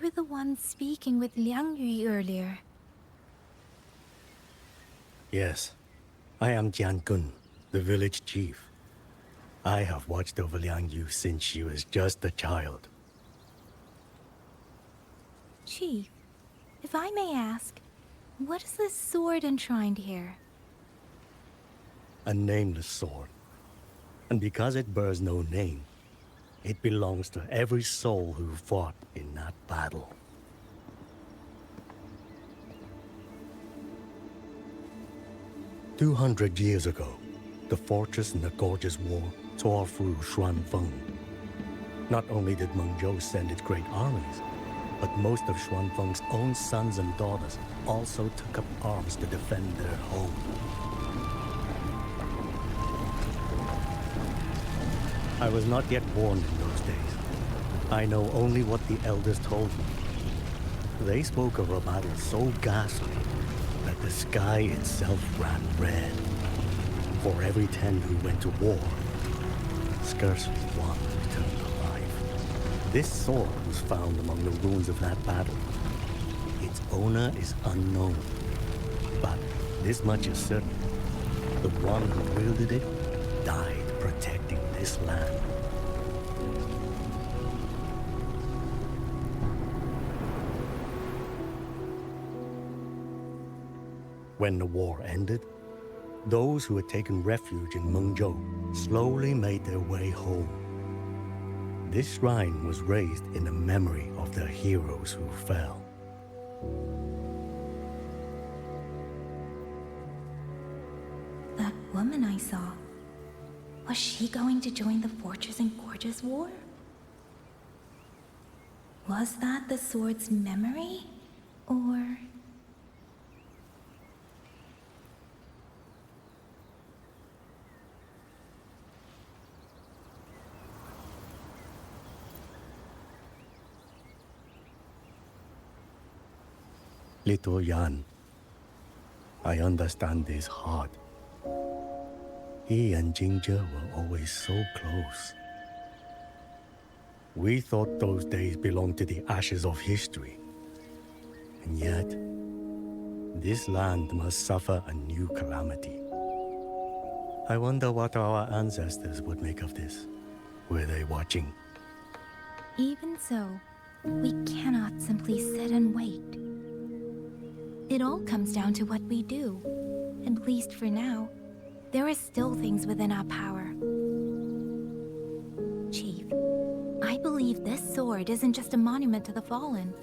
were the one speaking with Liang Yu earlier. Yes, I am Jian Gun, the village chief. I have watched over Liang Yu since she was just a child. Chief, if I may ask, what is this sword enshrined here? A nameless sword. And because it bears no name, it belongs to every soul who fought in that battle. "200 years ago, the fortress in the Gorgeous War tore through Xuanfeng. Not only did Mengzhou send its great armies, but most of Xuanfeng's own sons and daughters also took up arms to defend their home. I was not yet born in those days. I know only what the elders told me. They spoke of a battle so ghastly that the sky itself ran red. For every 10 who went to war, scarcely one returned alive. This sword was found among the ruins of that battle. Its owner is unknown, but this much is certain. The one who wielded it died protecting this land. When the war ended, those who had taken refuge in Mengzhou slowly made their way home. This shrine was raised in the memory of the heroes who fell. That woman I saw, was she going to join the Fortress and Gorgeous War? Was that the sword's memory? Or... Little Yan, I understand his heart. He and Ginger were always so close. We thought those days belonged to the ashes of history. And yet, this land must suffer a new calamity. I wonder what our ancestors would make of this. Were they watching? Even so, we cannot simply sit and wait. It all comes down to what we do. At least for now, there are still things within our power. Chief, I believe this sword isn't just a monument to the fallen.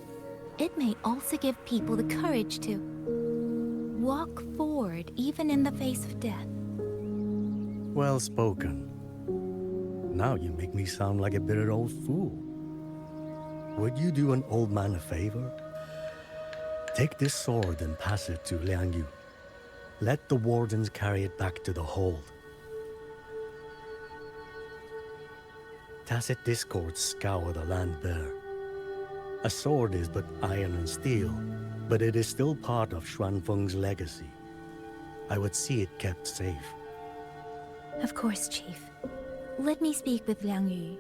It may also give people the courage to walk forward even in the face of death. Well spoken. Now you make me sound like a bitter old fool. Would you do an old man a favor? Take this sword and pass it to Liang Yu. Let the wardens carry it back to the hold. Tacit discords scour the land bare. A sword is but iron and steel, but it is still part of Xuanfeng's legacy. I would see it kept safe. Of course, Chief. Let me speak with Liang Yu.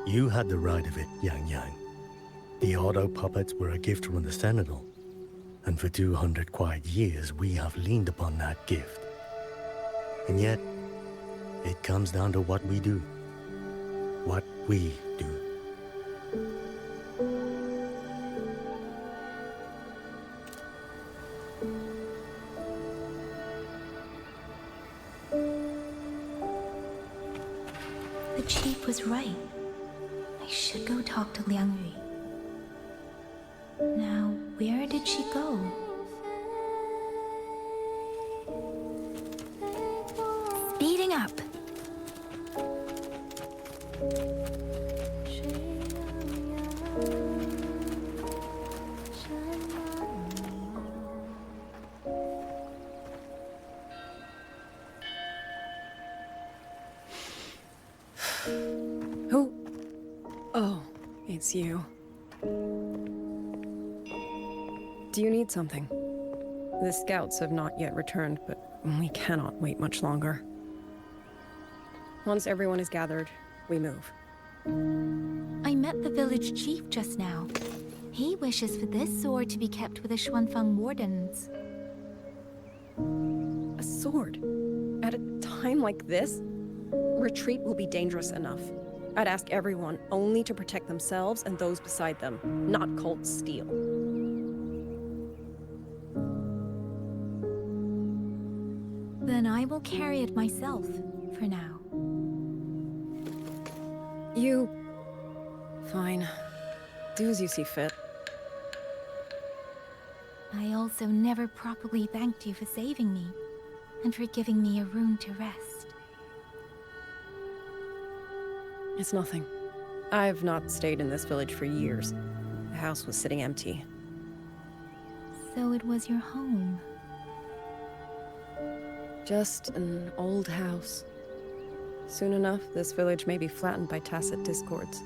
You had the right of it, YangYang. The auto puppets were a gift from the Sentinel, and for 200 quiet years we have leaned upon that gift. And yet, it comes down to what we do. What we do. The Chief was right. I should go talk to Liang Yu. Now, where did she go? Speeding up. It's you. Do you need something? The scouts have not yet returned, but we cannot wait much longer. Once everyone is gathered, we move. I met the village chief just now. He wishes for this sword to be kept with the Xuanfeng wardens. A sword? At a time like this? Retreat will be dangerous enough. I'd ask everyone only to protect themselves and those beside them, not cult steal. Then I will carry it myself, for now. You... Fine. Do as you see fit. I also never properly thanked you for saving me, and for giving me a room to rest. It's nothing. I've not stayed in this village for years. The house was sitting empty. So it was your home. Just an old house. Soon enough, this village may be flattened by tacit discords.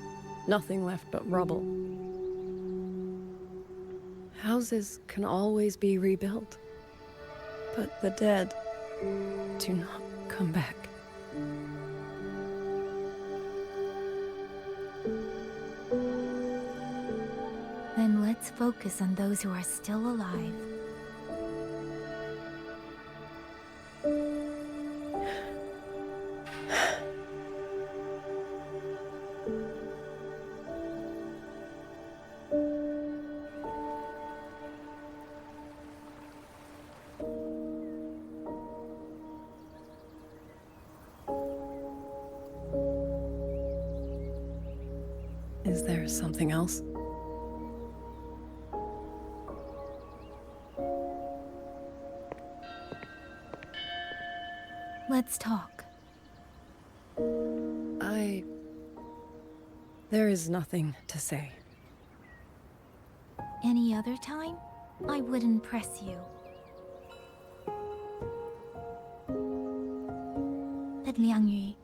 Nothing left but rubble. Houses can always be rebuilt. But the dead do not come back. Then let's focus on those who are still alive. Is there something else? Let's talk. There is nothing to say. Any other time, I wouldn't press you. But Liangyu,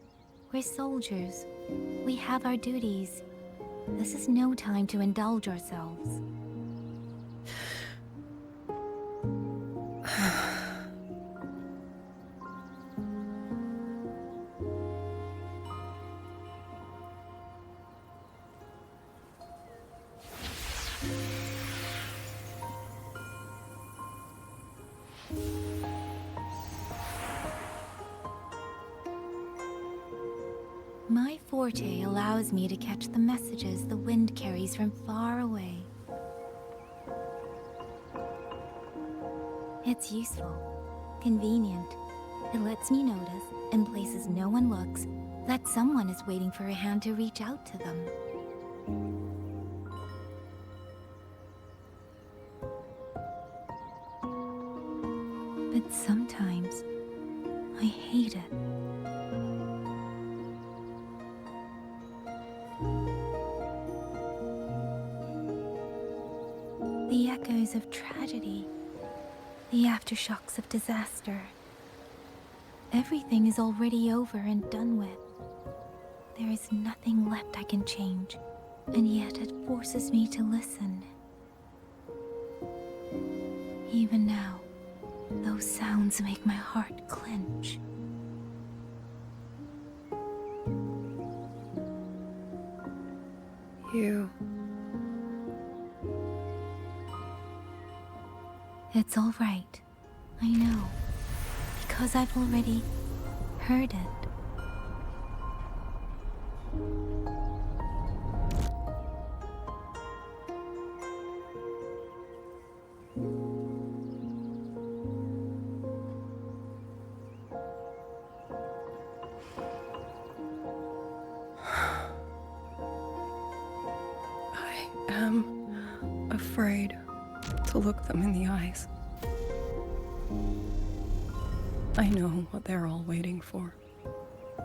we're soldiers. We have our duties. This is no time to indulge ourselves. My forte allows me to catch the messages the wind carries from far away. It's useful, convenient. It lets me notice, in places no one looks, that someone is waiting for a hand to reach out to them. But sometimes, I hate it. The echoes of tragedy, the aftershocks of disaster. Everything is already over and done with. There is nothing left I can change, and yet it forces me to listen. Even now, those sounds make my heart clench. You... It's all right. I know. Because I've already heard it. I am afraid to look them in the eyes. I know what they're all waiting for,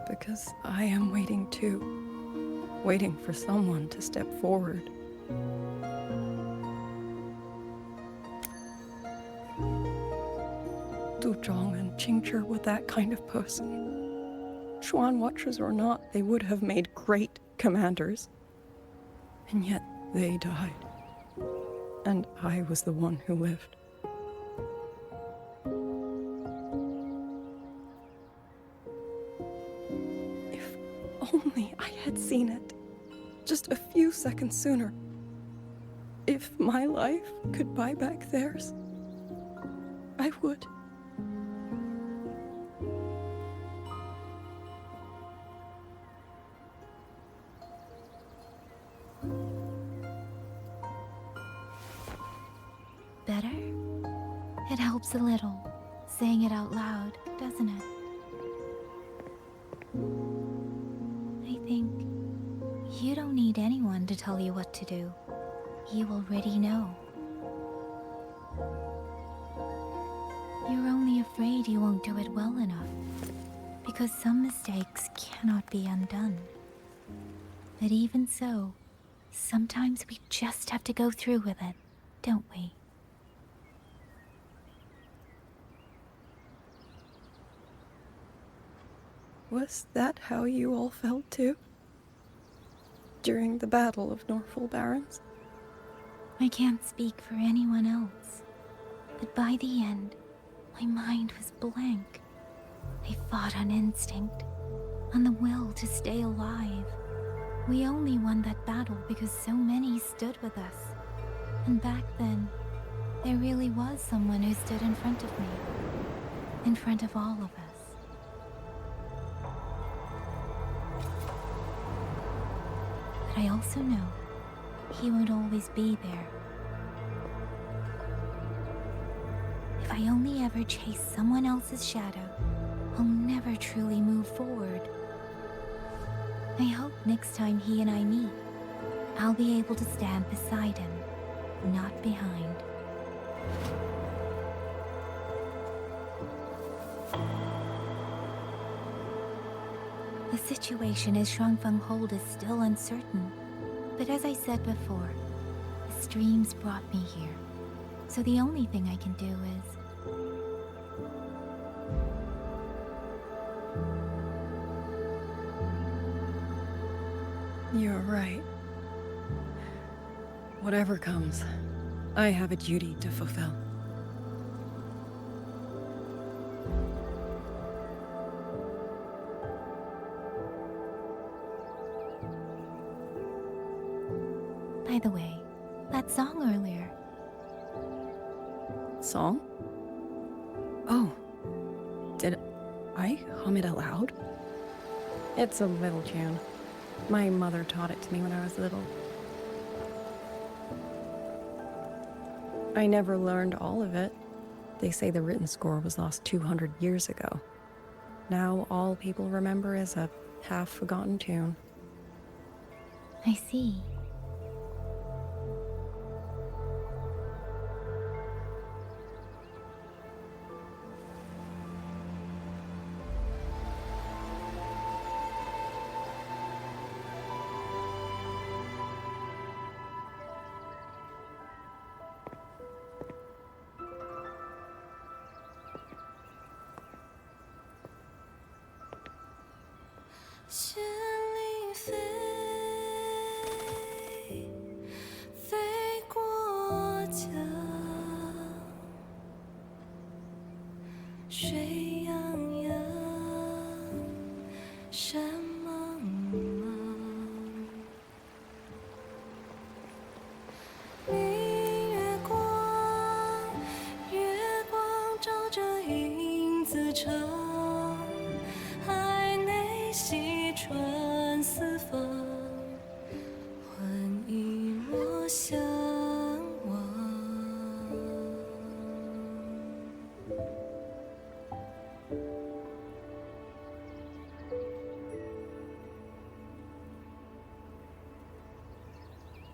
because I am waiting too, waiting for someone to step forward. Du Zhong and Qingzhi were that kind of person. Xuan Watchers or not, they would have made great commanders. And yet they died. And I was the one who lived. If only I had seen it. Just a few seconds sooner. If my life could buy back theirs, I would. Better? It helps a little, saying it out loud, doesn't it? I think you don't need anyone to tell you what to do. You already know. You're only afraid you won't do it well enough, because some mistakes cannot be undone. But even so, sometimes we just have to go through with it, don't we? Was that how you all felt too? During the Battle of Norfolk Barrens? I can't speak for anyone else, but by the end, my mind was blank. I fought on instinct, on the will to stay alive. We only won that battle because so many stood with us. And back then, there really was someone who stood in front of me. In front of all of us. But I also know he won't always be there. If I only ever chase someone else's shadow, I'll never truly move forward. I hope next time he and I meet, I'll be able to stand beside him, not behind. The situation as Shuangfeng Hold is still uncertain, but as I said before, the streams brought me here, so the only thing I can do is... You're right. Whatever comes, I have a duty to fulfill. By the way, that song earlier. Song? Oh. Did I hum it aloud? It's a little tune. My mother taught it to me when I was little. I never learned all of it. They say the written score was lost 200 years ago. Now all people remember is a half-forgotten tune. I see.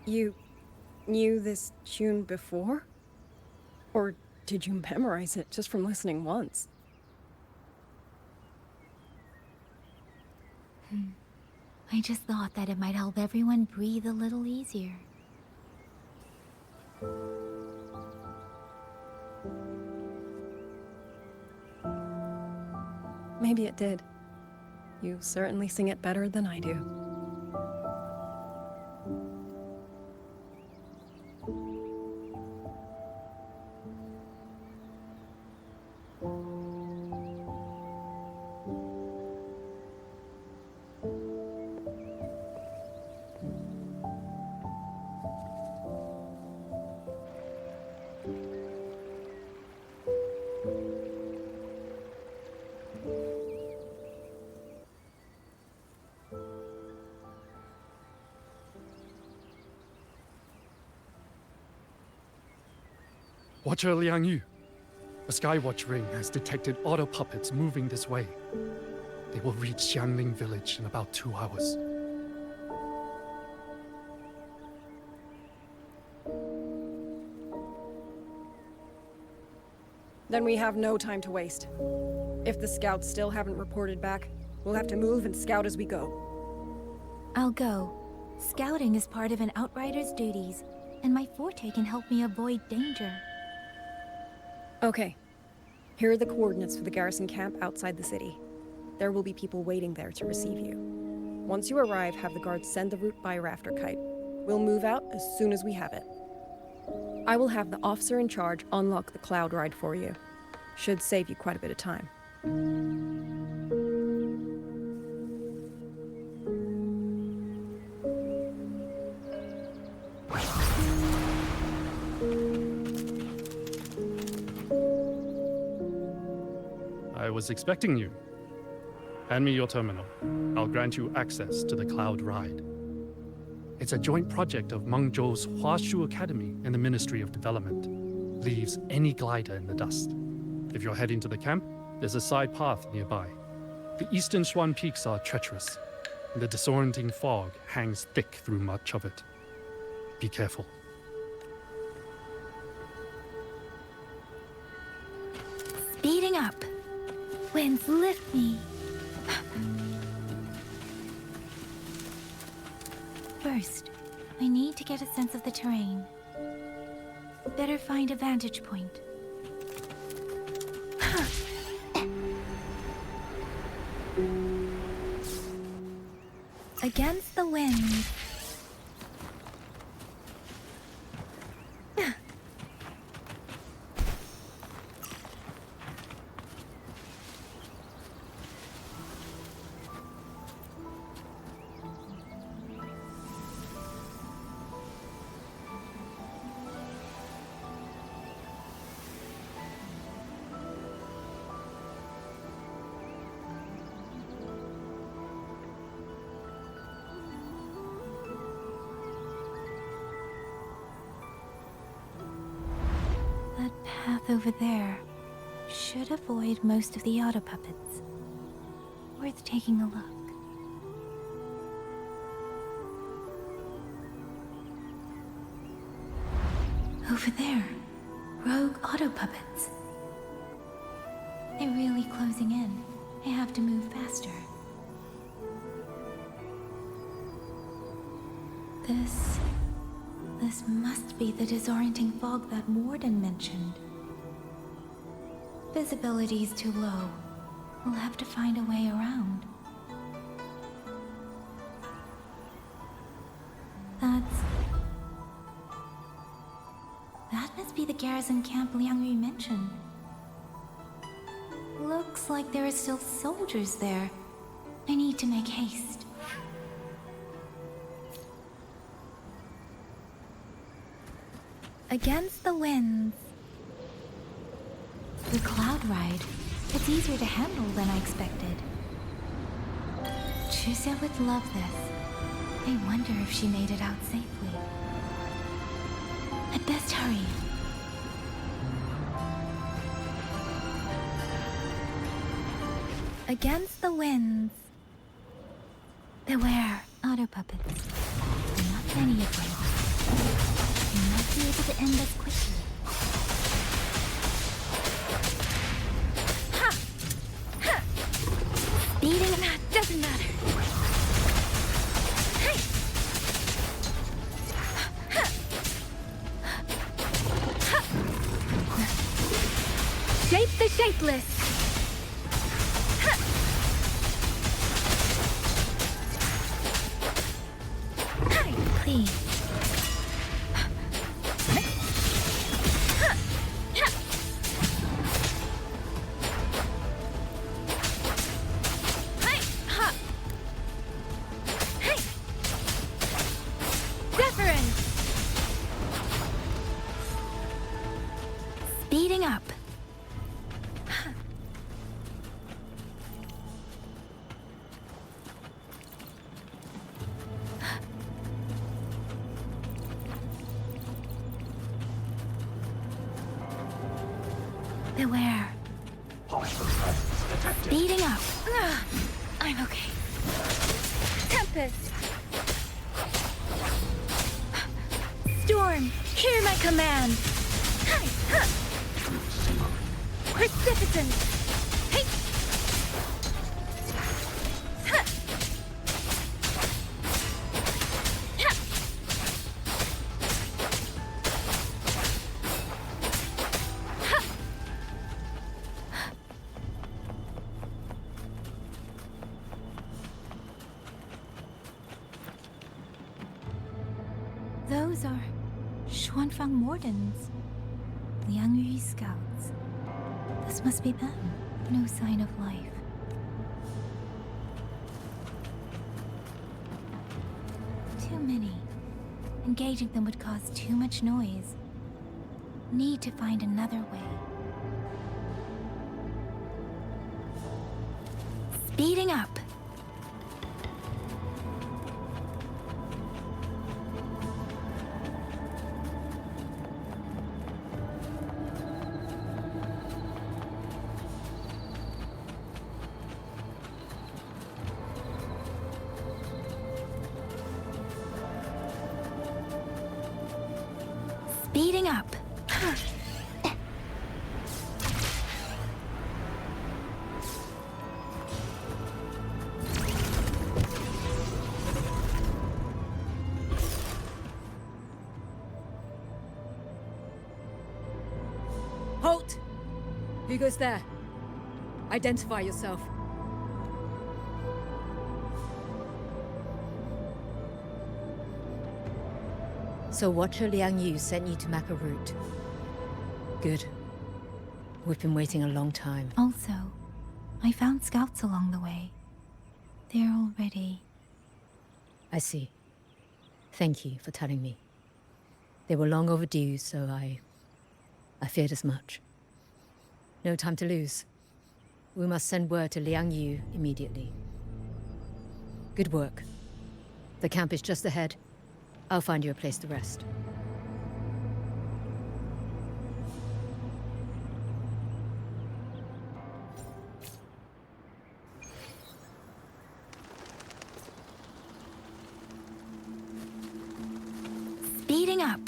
You knew this tune before? Or did you memorize it just from listening once? I just thought that it might help everyone breathe a little easier. Maybe it did. You certainly sing it better than I do. Watcher Liang Yu. A Skywatch ring has detected auto puppets moving this way. They will reach Xiangling village in about 2 hours. Then we have no time to waste. If the scouts still haven't reported back, we'll have to move and scout as we go. I'll go. Scouting is part of an outrider's duties, and my forte can help me avoid danger. Okay. Here are the coordinates for the garrison camp outside the city. There will be people waiting there to receive you. Once you arrive, have the guards send the route by rafter kite. We'll move out as soon as we have it. I will have the officer in charge unlock the cloud ride for you. Should save you quite a bit of time. I was expecting you. Hand me your terminal. I'll grant you access to the cloud ride. It's a joint project of Mengzhou's Huashu Academy and the Ministry of Development. Leaves any glider in the dust. If you're heading to the camp, there's a side path nearby. The eastern Xuan peaks are treacherous, and the disorienting fog hangs thick through much of it. Be careful. Speeding up. Winds lift me. First, I need to get a sense of the terrain. Better find a vantage point. Against the wind. Path over there should avoid most of the auto puppets. Worth taking a look. Over there, rogue auto puppets. They're really closing in. I have to move faster. This must be the disorienting fog that Warden mentioned. Visibility's too low. We'll have to find a way around. That must be the garrison camp Liang Yu mentioned. Looks like there are still soldiers there. I need to make haste. Against the winds. The cloud ride. It's easier to handle than I expected. Chusya would love this. I wonder if she made it out safely. I'd best hurry. Against the winds. Beware, auto puppets. Not many of them. You might be able to end this quickly. Ha! Ha! Beating that doesn't matter. Hey! Ha! Ha! Shape the shapeless. Please. Speeding up. Beware. Hostile presence detected. Speeding up. I'm okay. Tempest! Storm, hear my command! Hi, huh. Precipitant! Hey! Huh. Ha. Ha. Those are Xuanfang Wardens, Liangyu scouts. This must be them. No sign of life. Too many. Engaging them would cause too much noise. Need to find another way. Speeding up. Speeding up. Halt! Who goes there? Identify yourself. So Watcher Liangyu sent you to map a route. Good. We've been waiting a long time. Also, I found scouts along the way. They're all ready. I see. Thank you for telling me. They were long overdue, so I feared as much. No time to lose. We must send word to Liangyu immediately. Good work. The camp is just ahead. I'll find you a place to rest. Speeding up.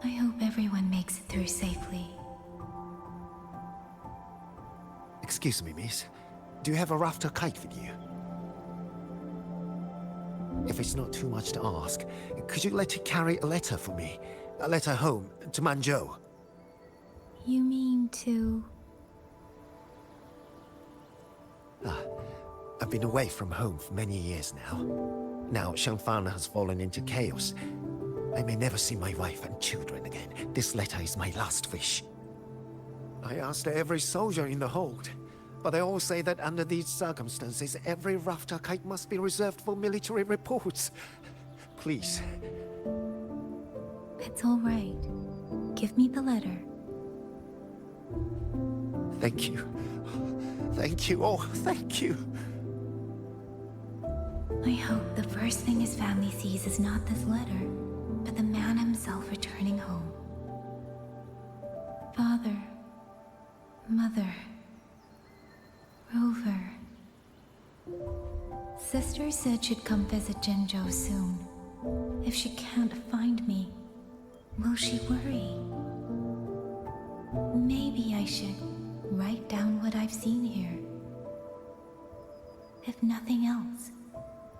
I hope everyone makes it through safely. Excuse me, miss. Do you have a rafter kite with you? If it's not too much to ask, could you let it carry a letter for me? A letter home, to Mengzhou. You mean to... I've been away from home for many years now. Now Shangfang has fallen into chaos. I may never see my wife and children again. This letter is my last wish. I asked every soldier in the hold, but they all say that under these circumstances, every rafter kite must be reserved for military reports. Please. It's all right. Give me the letter. Thank you. Thank you. Oh, thank you. I hope the first thing his family sees is not this letter, but the man himself returning home. Father, Mother, Rover. Sister said she'd come visit Zhenzhou soon. If she can't find me, will she worry? Maybe I should write down what I've seen here. If nothing else,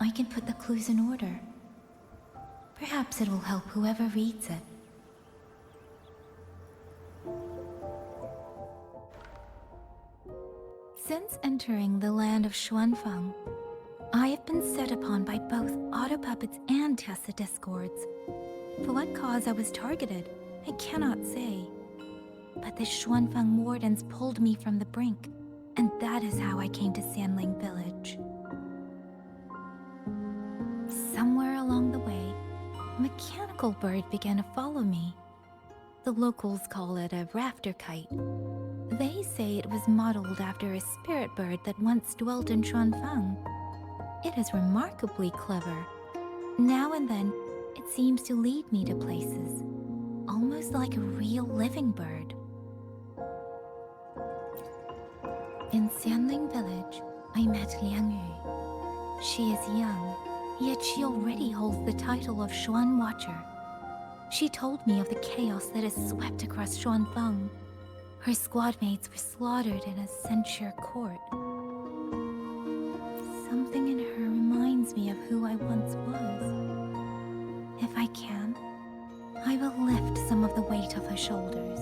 I can put the clues in order. Perhaps it will help whoever reads it. Since entering the land of Xuanfang, I have been set upon by both auto puppets and Tacit discords. For what cause I was targeted, I cannot say. But the Xuanfang wardens pulled me from the brink, and that is how I came to Sanling Village. Somewhere along the way, a mechanical bird began to follow me. The locals call it a rafter kite. They say it was modeled after a spirit bird that once dwelt in Xuanfang. It is remarkably clever. Now and then, it seems to lead me to places, almost like a real living bird. In Xianling village, I met Liang Yu. She is young, yet she already holds the title of Xuan Watcher. She told me of the chaos that has swept across Xuanfang. Her squad mates were slaughtered in a censure court. Something in her reminds me of who I once was. If I can, I will lift some of the weight of her shoulders.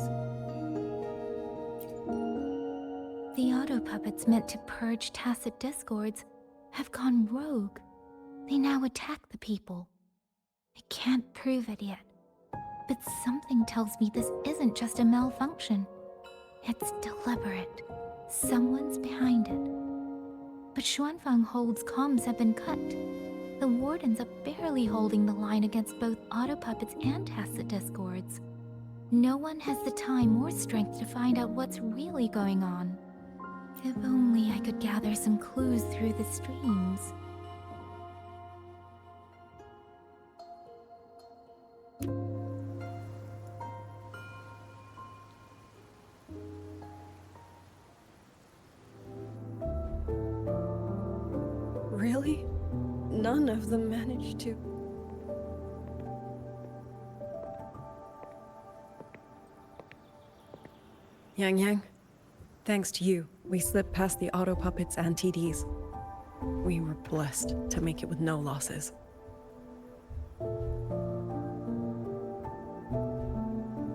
The auto puppets meant to purge tacit discords have gone rogue. They now attack the people. I can't prove it yet, but something tells me this isn't just a malfunction. It's deliberate. Someone's behind it. But Xuanfang Hold's comms have been cut. The wardens are barely holding the line against both auto puppets and tacit discords. No one has the time or strength to find out what's really going on. If only I could gather some clues through the streams. Really? None of them managed to... YangYang, thanks to you, we slipped past the auto puppets and TDs. We were blessed to make it with no losses.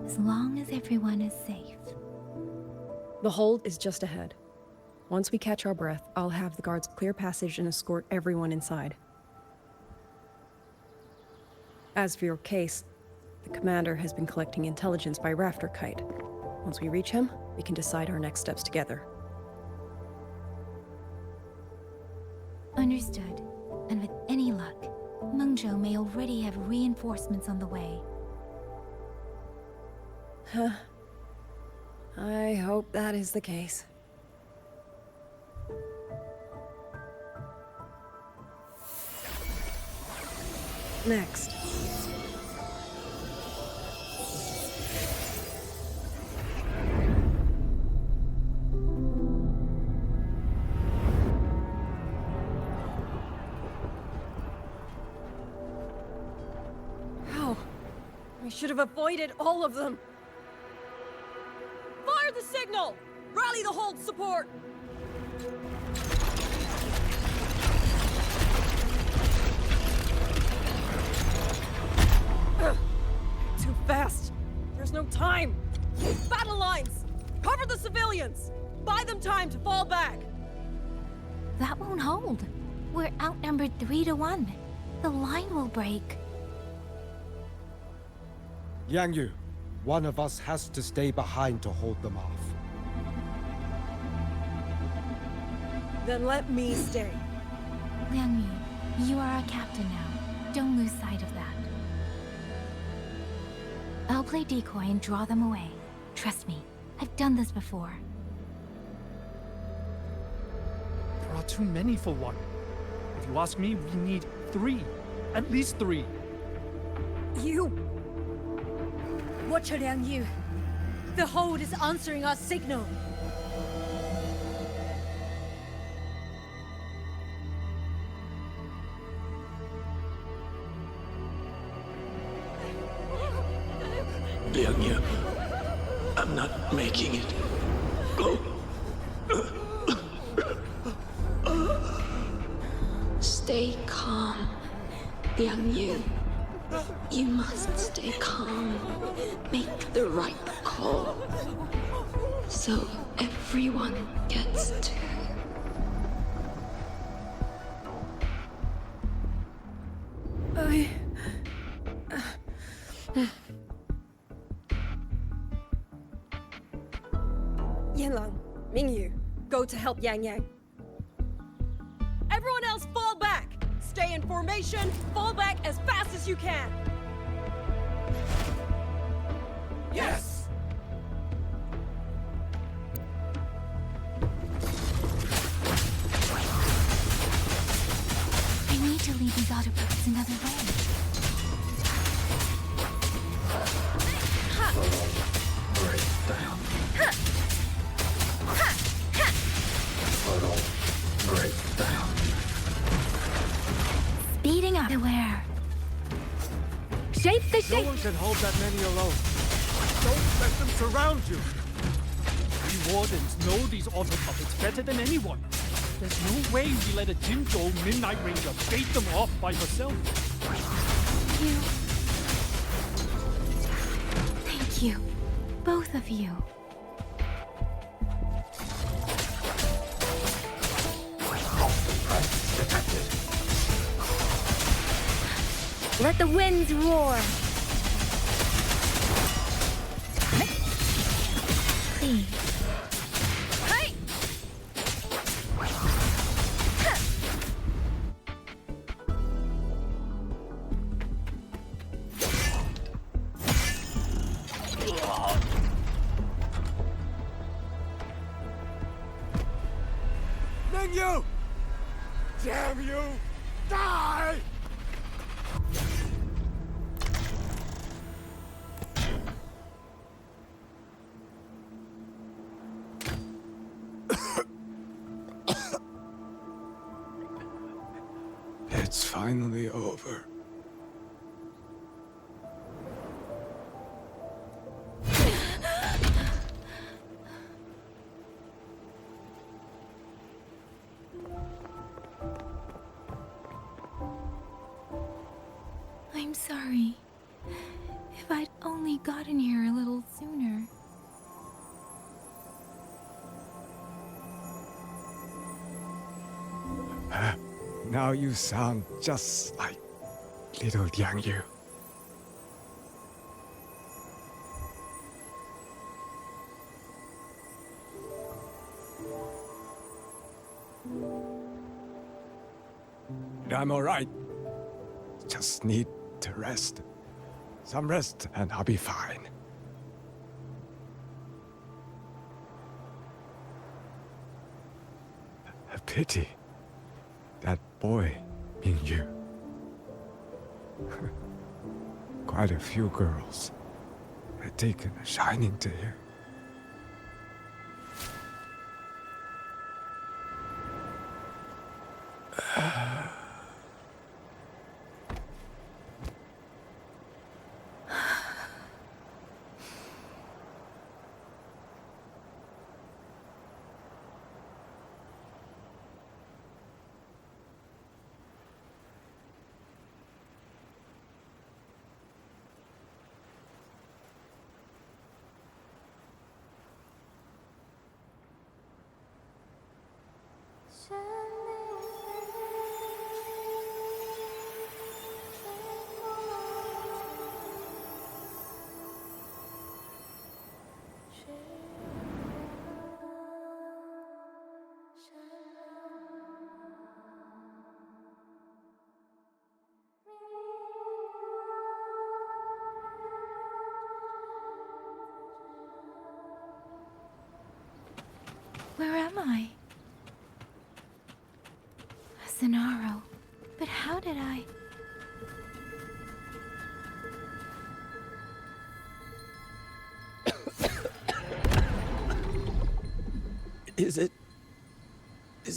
As long as everyone is safe. The hold is just ahead. Once we catch our breath, I'll have the guards clear passage and escort everyone inside. As for your case, the commander has been collecting intelligence by Rafter Kite. Once we reach him, we can decide our next steps together. Understood. And with any luck, Mengzhou may already have reinforcements on the way. Huh. I hope that is the case. Next. How? We should have avoided all of them. Fire the signal! Rally the hold support! Too fast! There's no time! Battle lines! Cover the civilians! Buy them time to fall back! That won't hold. We're outnumbered 3 to 1. The line will break. Yang Yu, one of us has to stay behind to hold them off. Then let me stay. Liang Yu, you are our captain now. Don't lose sight of that. I'll play decoy and draw them away. Trust me, I've done this before. There are too many for one. If you ask me, we need 3. At least 3. You! Watcher Liang Yu. The hold is answering our signal. Liang Yu, I'm not making it. Go. Stay calm, Liang Yu. You must stay calm. Make the right call. So everyone gets to... Yanlang, Mingyu, go to help YangYang. Everyone else fall back! Stay in formation, fall back as fast as you can! Yes! I need to lead these autobots another way. Breakdown. Total breakdown. Speeding up. Beware. Shape the No shape. one can hold that many alone. Don't let them surround you. We Wardens know these auto puppets better than anyone. There's no way we let a Jinzhou Midnight Ranger bait them off by herself. Thank you. Both of you. Let the winds roar. Please. Hey! Mengzhou! Damn you! Die! It's finally over. I'm sorry. If I'd only gotten here a little sooner. Now you sound just like little YangYang. I'm alright. Just need to rest. Some rest and I'll be fine. A pity. That boy, Mingyu. Quite a few girls had taken a shining to him. Where am I? Zenaro. But how did I... Is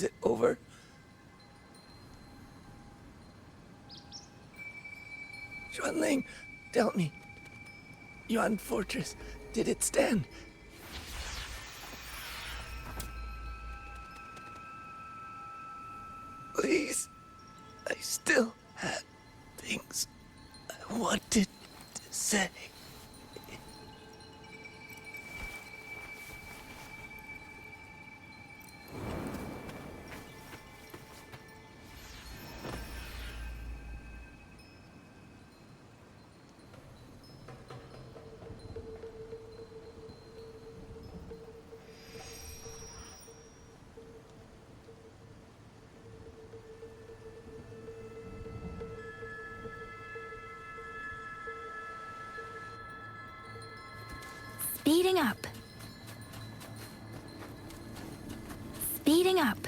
it over? Xuanling, tell me. Yuan Fortress, did it stand? Please. I still had things I wanted to say. Speeding up. Speeding up.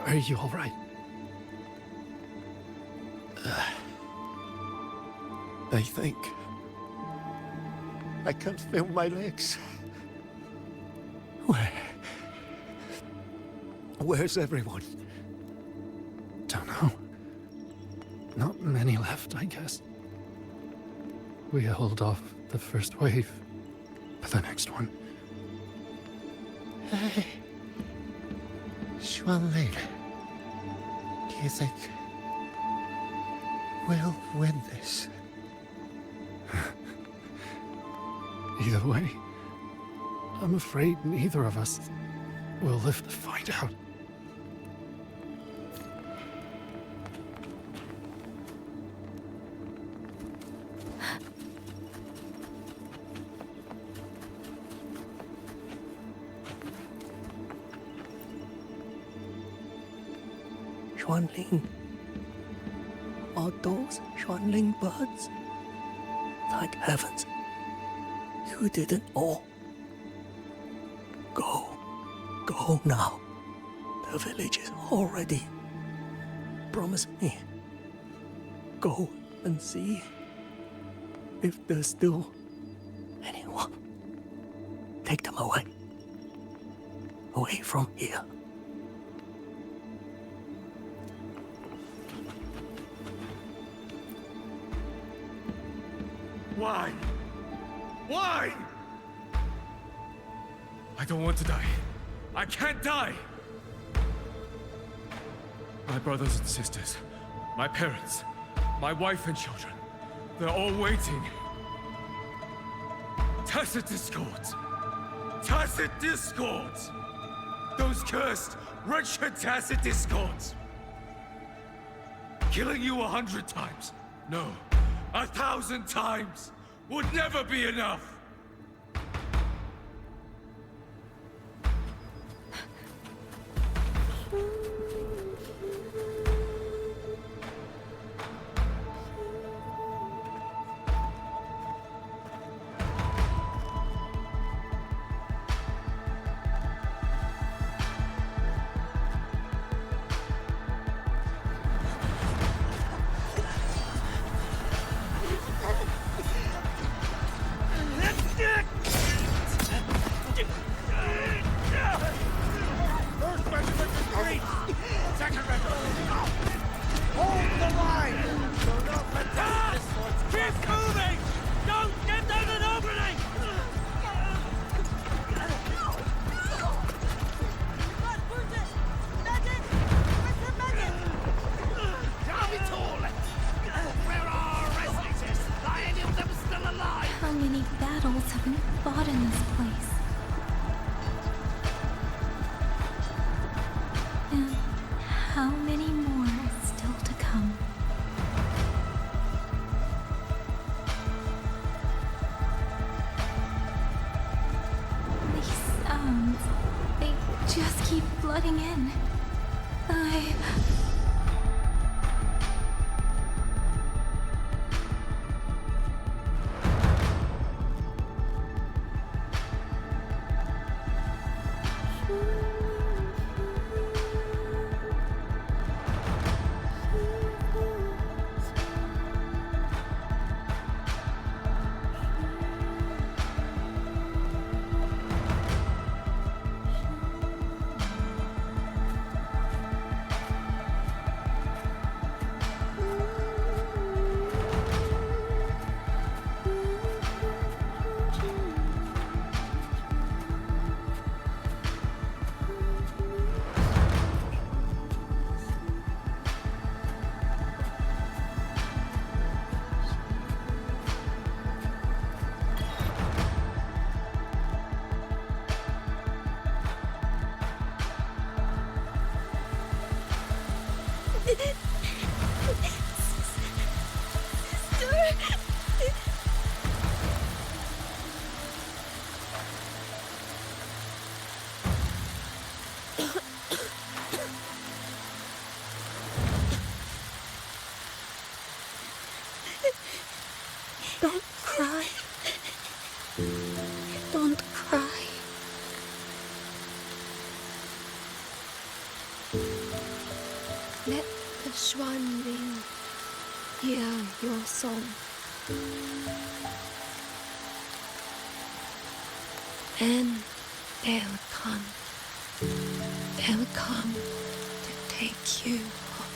Are you all right? I think I can't feel my legs. Where's everyone? Don't know. Not many left, I guess. We held off the first wave, but the next one. Hey, Xuanling, do you think we'll win this? Either way, I'm afraid neither of us will live to find out. Xuanling. Are those Xuanling birds? Thank heavens. You didn't all. Go now. The village is all ready. Promise me. Go and see if there's still anyone. Take them away. Away from here. Why? Why? I don't want to die. I can't die! My brothers and sisters, my parents, my wife and children, they're all waiting. Tacit discords! Tacit discords! Those cursed, wretched tacit discords! Killing you 100 times, no, 1,000 times, would never be enough! Don't cry. Don't cry. Let the swan ring hear your song. And they'll come. They'll come to take you home.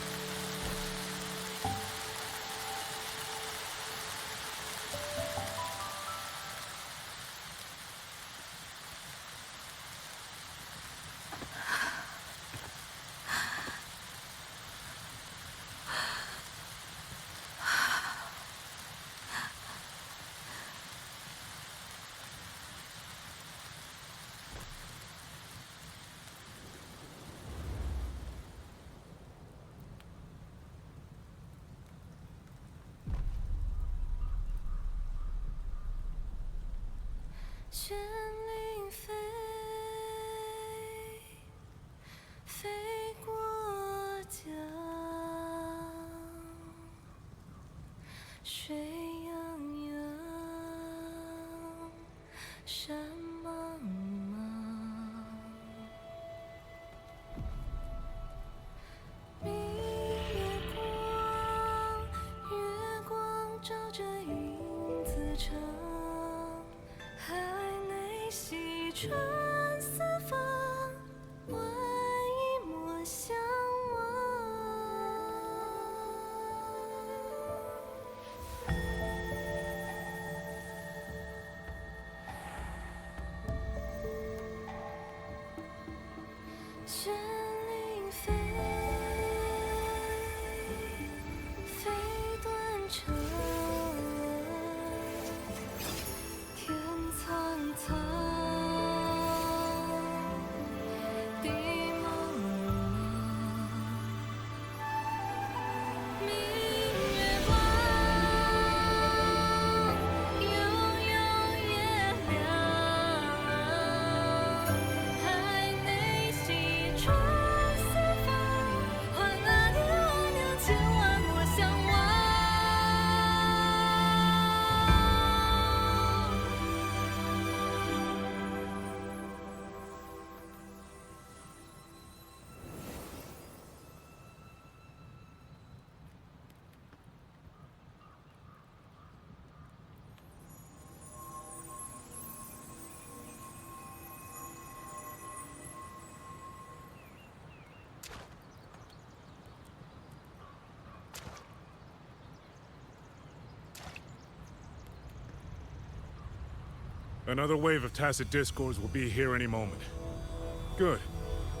Another wave of tacit discords will be here any moment. Good.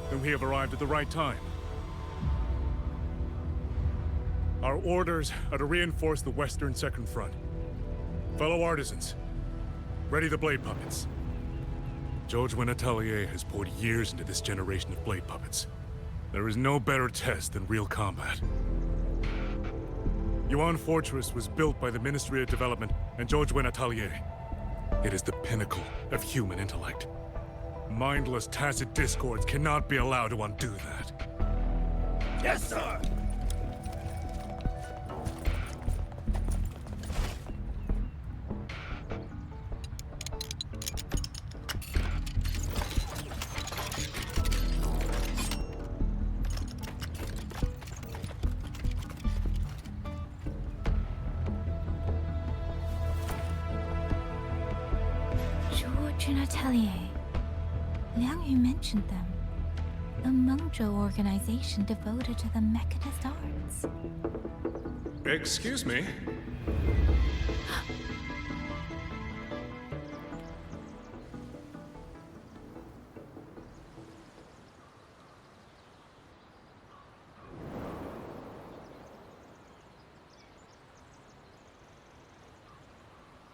Then we have arrived at the right time. Our orders are to reinforce the western second front. Fellow artisans, ready the blade puppets. Zhou Atelier has poured years into this generation of blade puppets. There is no better test than real combat. Yuan Fortress was built by the Ministry of Development and Zhou Atelier. It is the pinnacle of human intellect. Mindless tacit discords cannot be allowed to undo that. Yes, sir! Atelier. Liang Yu mentioned them. A Mengzhou organization devoted to the mechanist arts. Excuse me?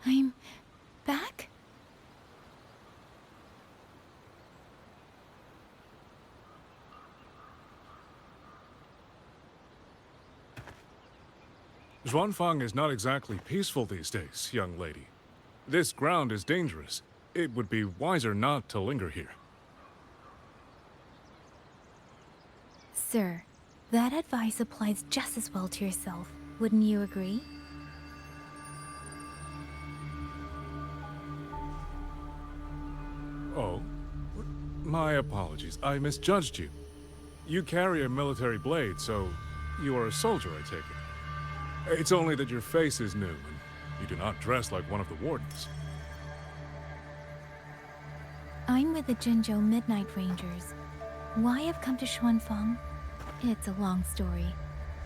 I'm back? Xuanfang is not exactly peaceful these days, young lady. This ground is dangerous. It would be wiser not to linger here. Sir, that advice applies just as well to yourself. Wouldn't you agree? Oh, my apologies. I misjudged you. You carry a military blade, so you are a soldier, I take it. It's only that your face is new, and you do not dress like one of the wardens. I'm with the Jinzhou Midnight Rangers. Why I've come to Xuanfang? It's a long story.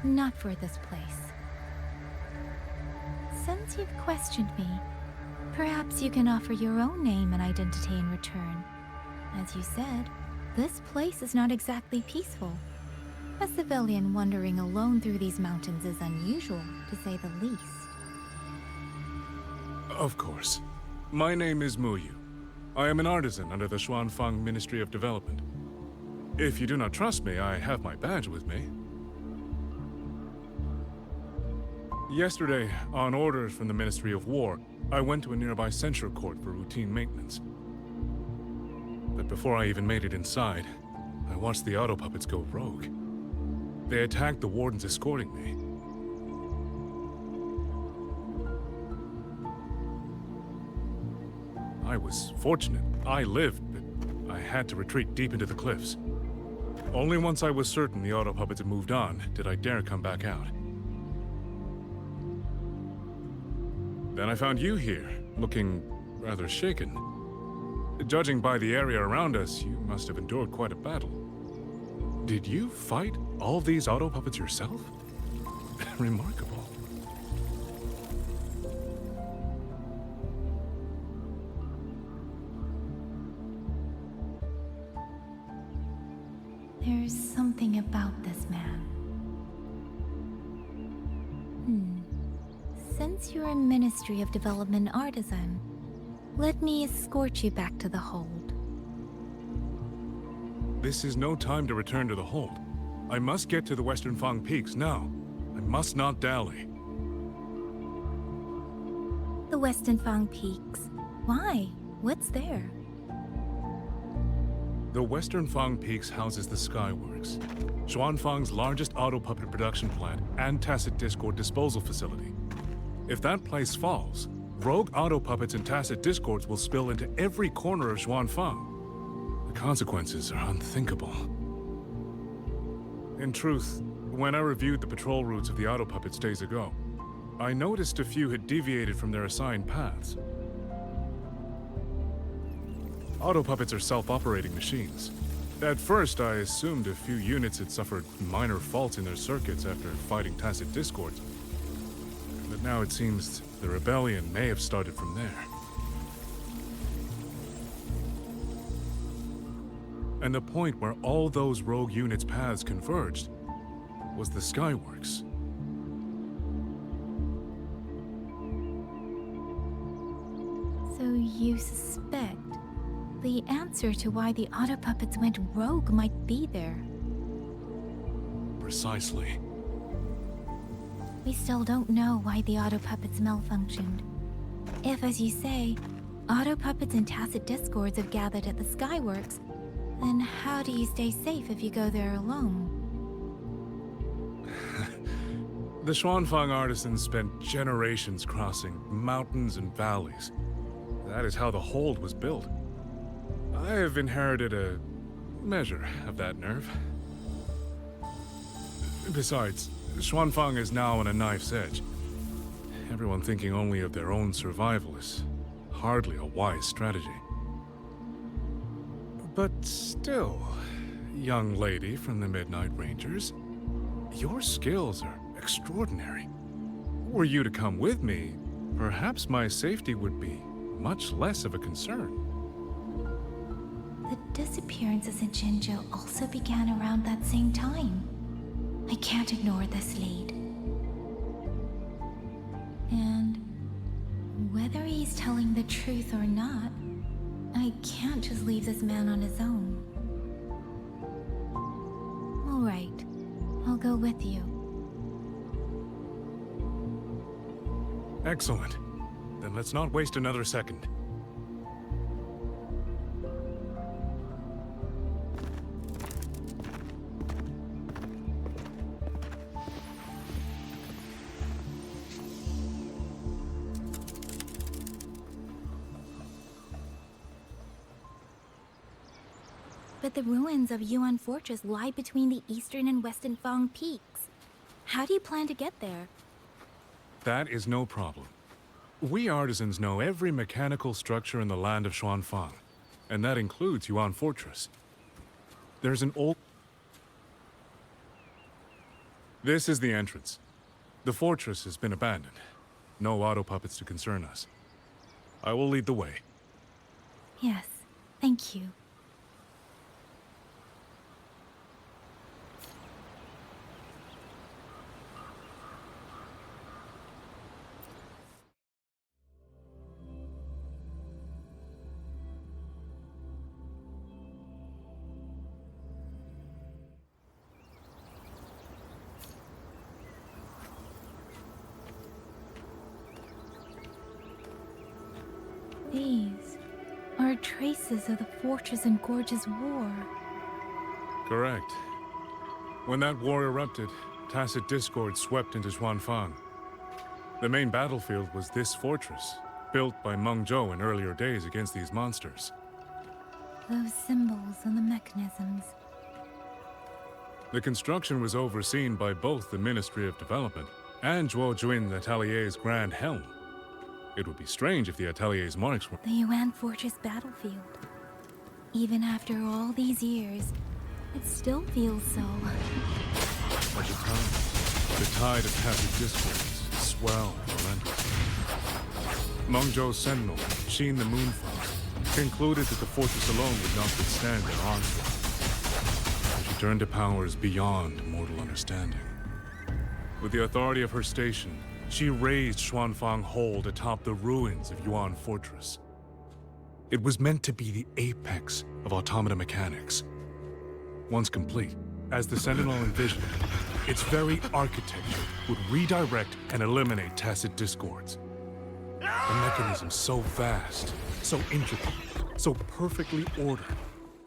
Not for this place. Since you've questioned me, perhaps you can offer your own name and identity in return. As you said, this place is not exactly peaceful. A civilian wandering alone through these mountains is unusual, to say the least. Of course. My name is Muyu. I am an artisan under the Xuanfang Ministry of Development. If you do not trust me, I have my badge with me. Yesterday, on orders from the Ministry of War, I went to a nearby censure court for routine maintenance. But before I even made it inside, I watched the auto puppets go rogue. They attacked the wardens escorting me. I was fortunate. I lived, but I had to retreat deep into the cliffs. Only once I was certain the auto puppets had moved on did I dare come back out. Then I found you here, looking rather shaken. Judging by the area around us, you must have endured quite a battle. Did you fight all these auto puppets yourself? Remarkable. There's something about this man. Since you're a Ministry of Development artisan, let me escort you back to the hold. This is no time to return to the hold. I must get to the Western Fang Peaks now. I must not dally. The Western Fang Peaks? Why? What's there? The Western Fang Peaks houses the Skyworks, Xuanfang's largest auto puppet production plant and tacit discord disposal facility. If that place falls, rogue auto puppets and tacit discords will spill into every corner of Xuanfang. The consequences are unthinkable. In truth, when I reviewed the patrol routes of the auto puppets days ago, I noticed a few had deviated from their assigned paths. Auto puppets are self-operating machines. At first, I assumed a few units had suffered minor faults in their circuits after fighting tacit discords. But now it seems the rebellion may have started from there. And the point where all those rogue units' paths converged was the Skyworks. So you suspect the answer to why the auto puppets went rogue might be there? Precisely. We still don't know why the auto puppets malfunctioned. If, as you say, auto puppets and tacit discords have gathered at the Skyworks, then how do you stay safe if you go there alone? The Xuanfang artisans spent generations crossing mountains and valleys. That is how the hold was built. I have inherited a measure of that nerve. Besides, Xuanfang is now on a knife's edge. Everyone thinking only of their own survival is hardly a wise strategy. But still, young lady from the Midnight Rangers, your skills are extraordinary. Were you to come with me, perhaps my safety would be much less of a concern. The disappearances in Jinzhou also began around that same time. I can't ignore this lead. And whether he's telling the truth or not, I can't just leave this man on his own. All right, I'll go with you. Excellent. Then let's not waste another second. But the ruins of Yuan Fortress lie between the eastern and western Fang peaks. How do you plan to get there? That is no problem. We artisans know every mechanical structure in the land of Xuanfang, and that includes Yuan Fortress. There's an old... This is the entrance. The fortress has been abandoned. No auto puppets to concern us. I will lead the way. Yes, thank you. These are traces of the Fortress and Gorge's war. Correct. When that war erupted, tacit discord swept into Xuanfang. The main battlefield was this fortress, built by Mengzhou in earlier days against these monsters. Those symbols and the mechanisms. The construction was overseen by both the Ministry of Development and Zhuo Jun Atelier's Grand Helm. It would be strange if the Atelier's marks were... The Yuan Fortress battlefield. Even after all these years, it still feels so. At the time, the tide of tacit discords swelled relentlessly. Mengzhou's sentinel, Qin the Moonfall, concluded that the fortress alone would not withstand their onslaught. She turned to powers beyond mortal understanding. With the authority of her station, she raised Xuanfang Hold atop the ruins of Yuan Fortress. It was meant to be the apex of automata mechanics. Once complete, as the Sentinel envisioned, its very architecture would redirect and eliminate tacit discords. A mechanism so vast, so intricate, so perfectly ordered,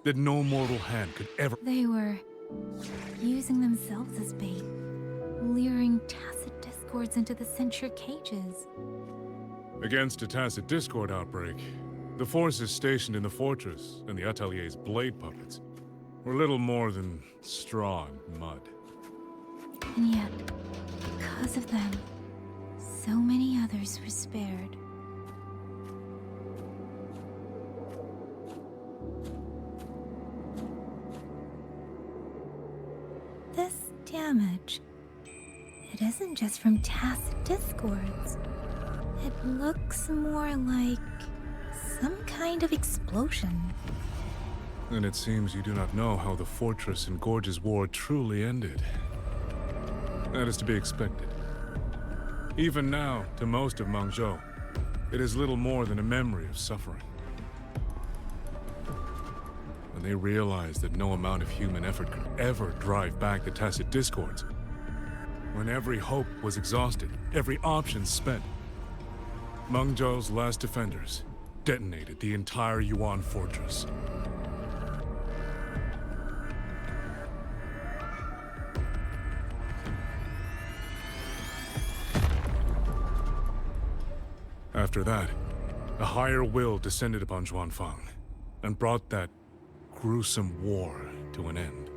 that no mortal hand could ever... They were using themselves as bait, luring tacit discords into the censure cages. Against a tacit discord outbreak, the forces stationed in the fortress and the Atelier's blade puppets were little more than straw and mud. And yet, because of them, so many others were spared. This damage, it isn't just from tacit discords. It looks more like some kind of explosion. And it seems you do not know how the Fortress and Gorge's war truly ended. That is to be expected. Even now, to most of Mengzhou, it is little more than a memory of suffering. When they realized that no amount of human effort could ever drive back the tacit discords, when every hope was exhausted, every option spent, Mengzhou's last defenders detonated the entire Yuan Fortress. After that, a higher will descended upon Xuanfang and brought that gruesome war to an end.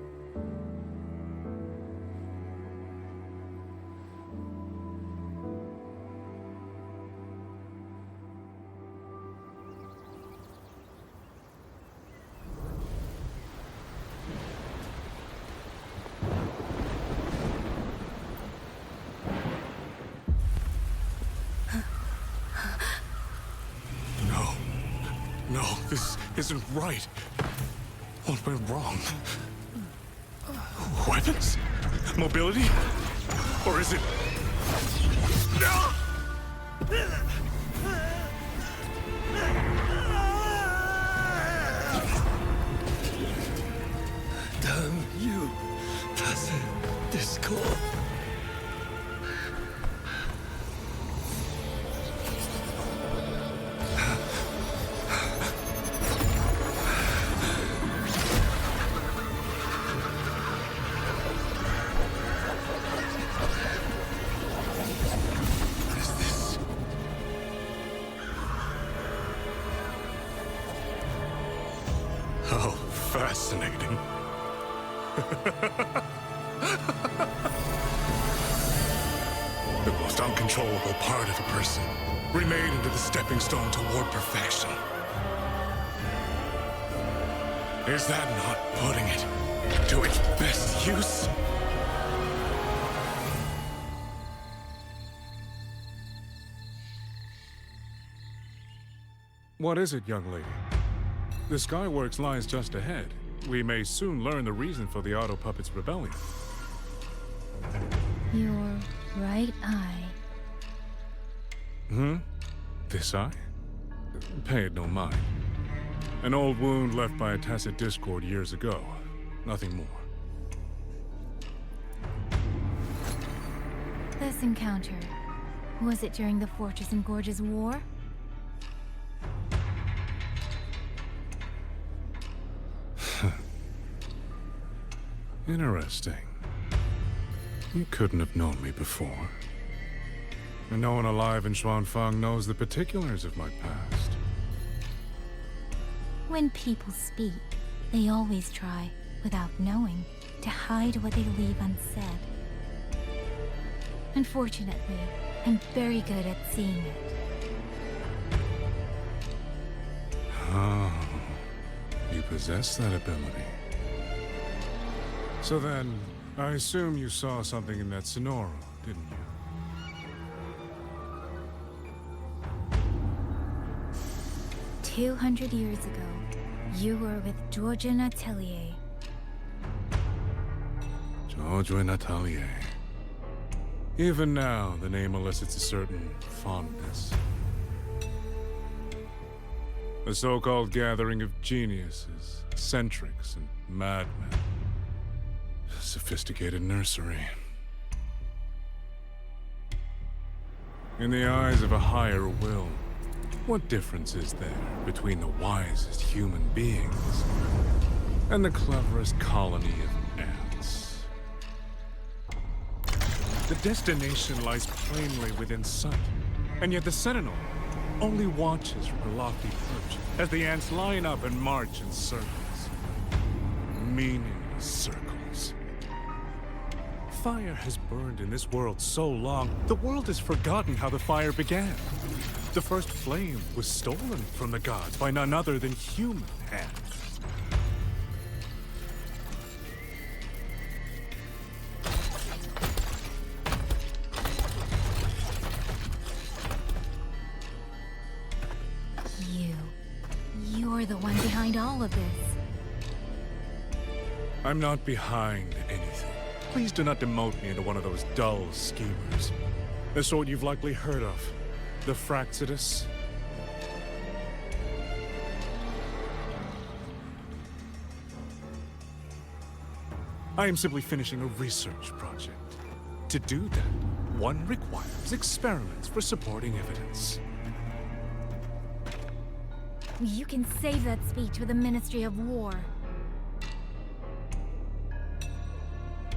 No, this isn't right. What went wrong? Weapons? Mobility? Or is it... Damn you, tacit discord. Fascinating. The most uncontrollable part of a person, remade into the stepping stone toward perfection. Is that not putting it to its best use? What is it, young lady? The Skyworks lies just ahead. We may soon learn the reason for the Auto Puppets' rebellion. Your right eye. This eye? Pay it no mind. An old wound left by a tacit discord years ago. Nothing more. This encounter, was it during the Fortress and Gorges War? Interesting. You couldn't have known me before. And no one alive in Xuanfang knows the particulars of my past. When people speak, they always try, without knowing, to hide what they leave unsaid. Unfortunately, I'm very good at seeing it. Oh, you possess that ability. So then, I assume you saw something in that Sonoro, didn't you? 200 years ago, you were with Georgian Atelier. Georgian Atelier. Even now, the name elicits a certain fondness. A so-called gathering of geniuses, eccentrics, and madmen. A sophisticated nursery. In the eyes of a higher will, what difference is there between the wisest human beings and the cleverest colony of ants? The destination lies plainly within sight, and yet the Sentinel only watches from her lofty perch as the ants line up and march in circles. Meaningless circles. Fire has burned in this world so long, the world has forgotten how the fire began. The first flame was stolen from the gods by none other than human hands. You're the one behind all of this. I'm not behind anything. Please do not demote me into one of those dull schemers. The sort you've likely heard of. The Fraxidus. I am simply finishing a research project. To do that, one requires experiments for supporting evidence. You can save that speech with the Ministry of War.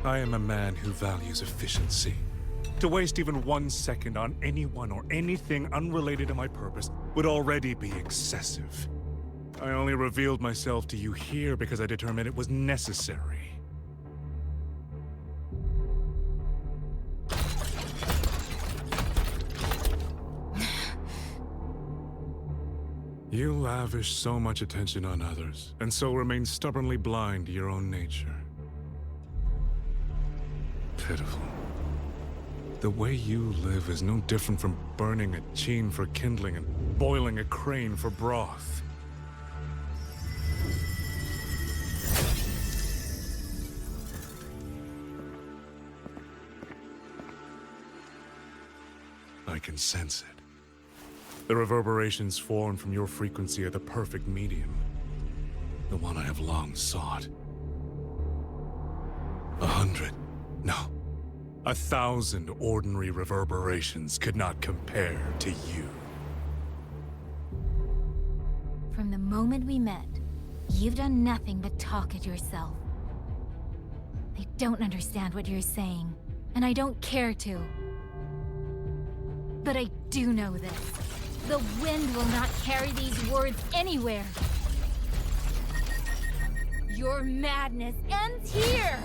I am a man who values efficiency. To waste even 1 second on anyone or anything unrelated to my purpose would already be excessive. I only revealed myself to you here because I determined it was necessary. You lavish so much attention on others, and so remain stubbornly blind to your own nature. Pitiful. The way you live is no different from burning a chine for kindling and boiling a crane for broth. I can sense it. The reverberations formed from your frequency are the perfect medium. The one I have long sought. 100, no, 1,000 ordinary reverberations could not compare to you. From the moment we met, you've done nothing but talk at yourself. I don't understand what you're saying, and I don't care to. But I do know this. The wind will not carry these words anywhere. Your madness ends here!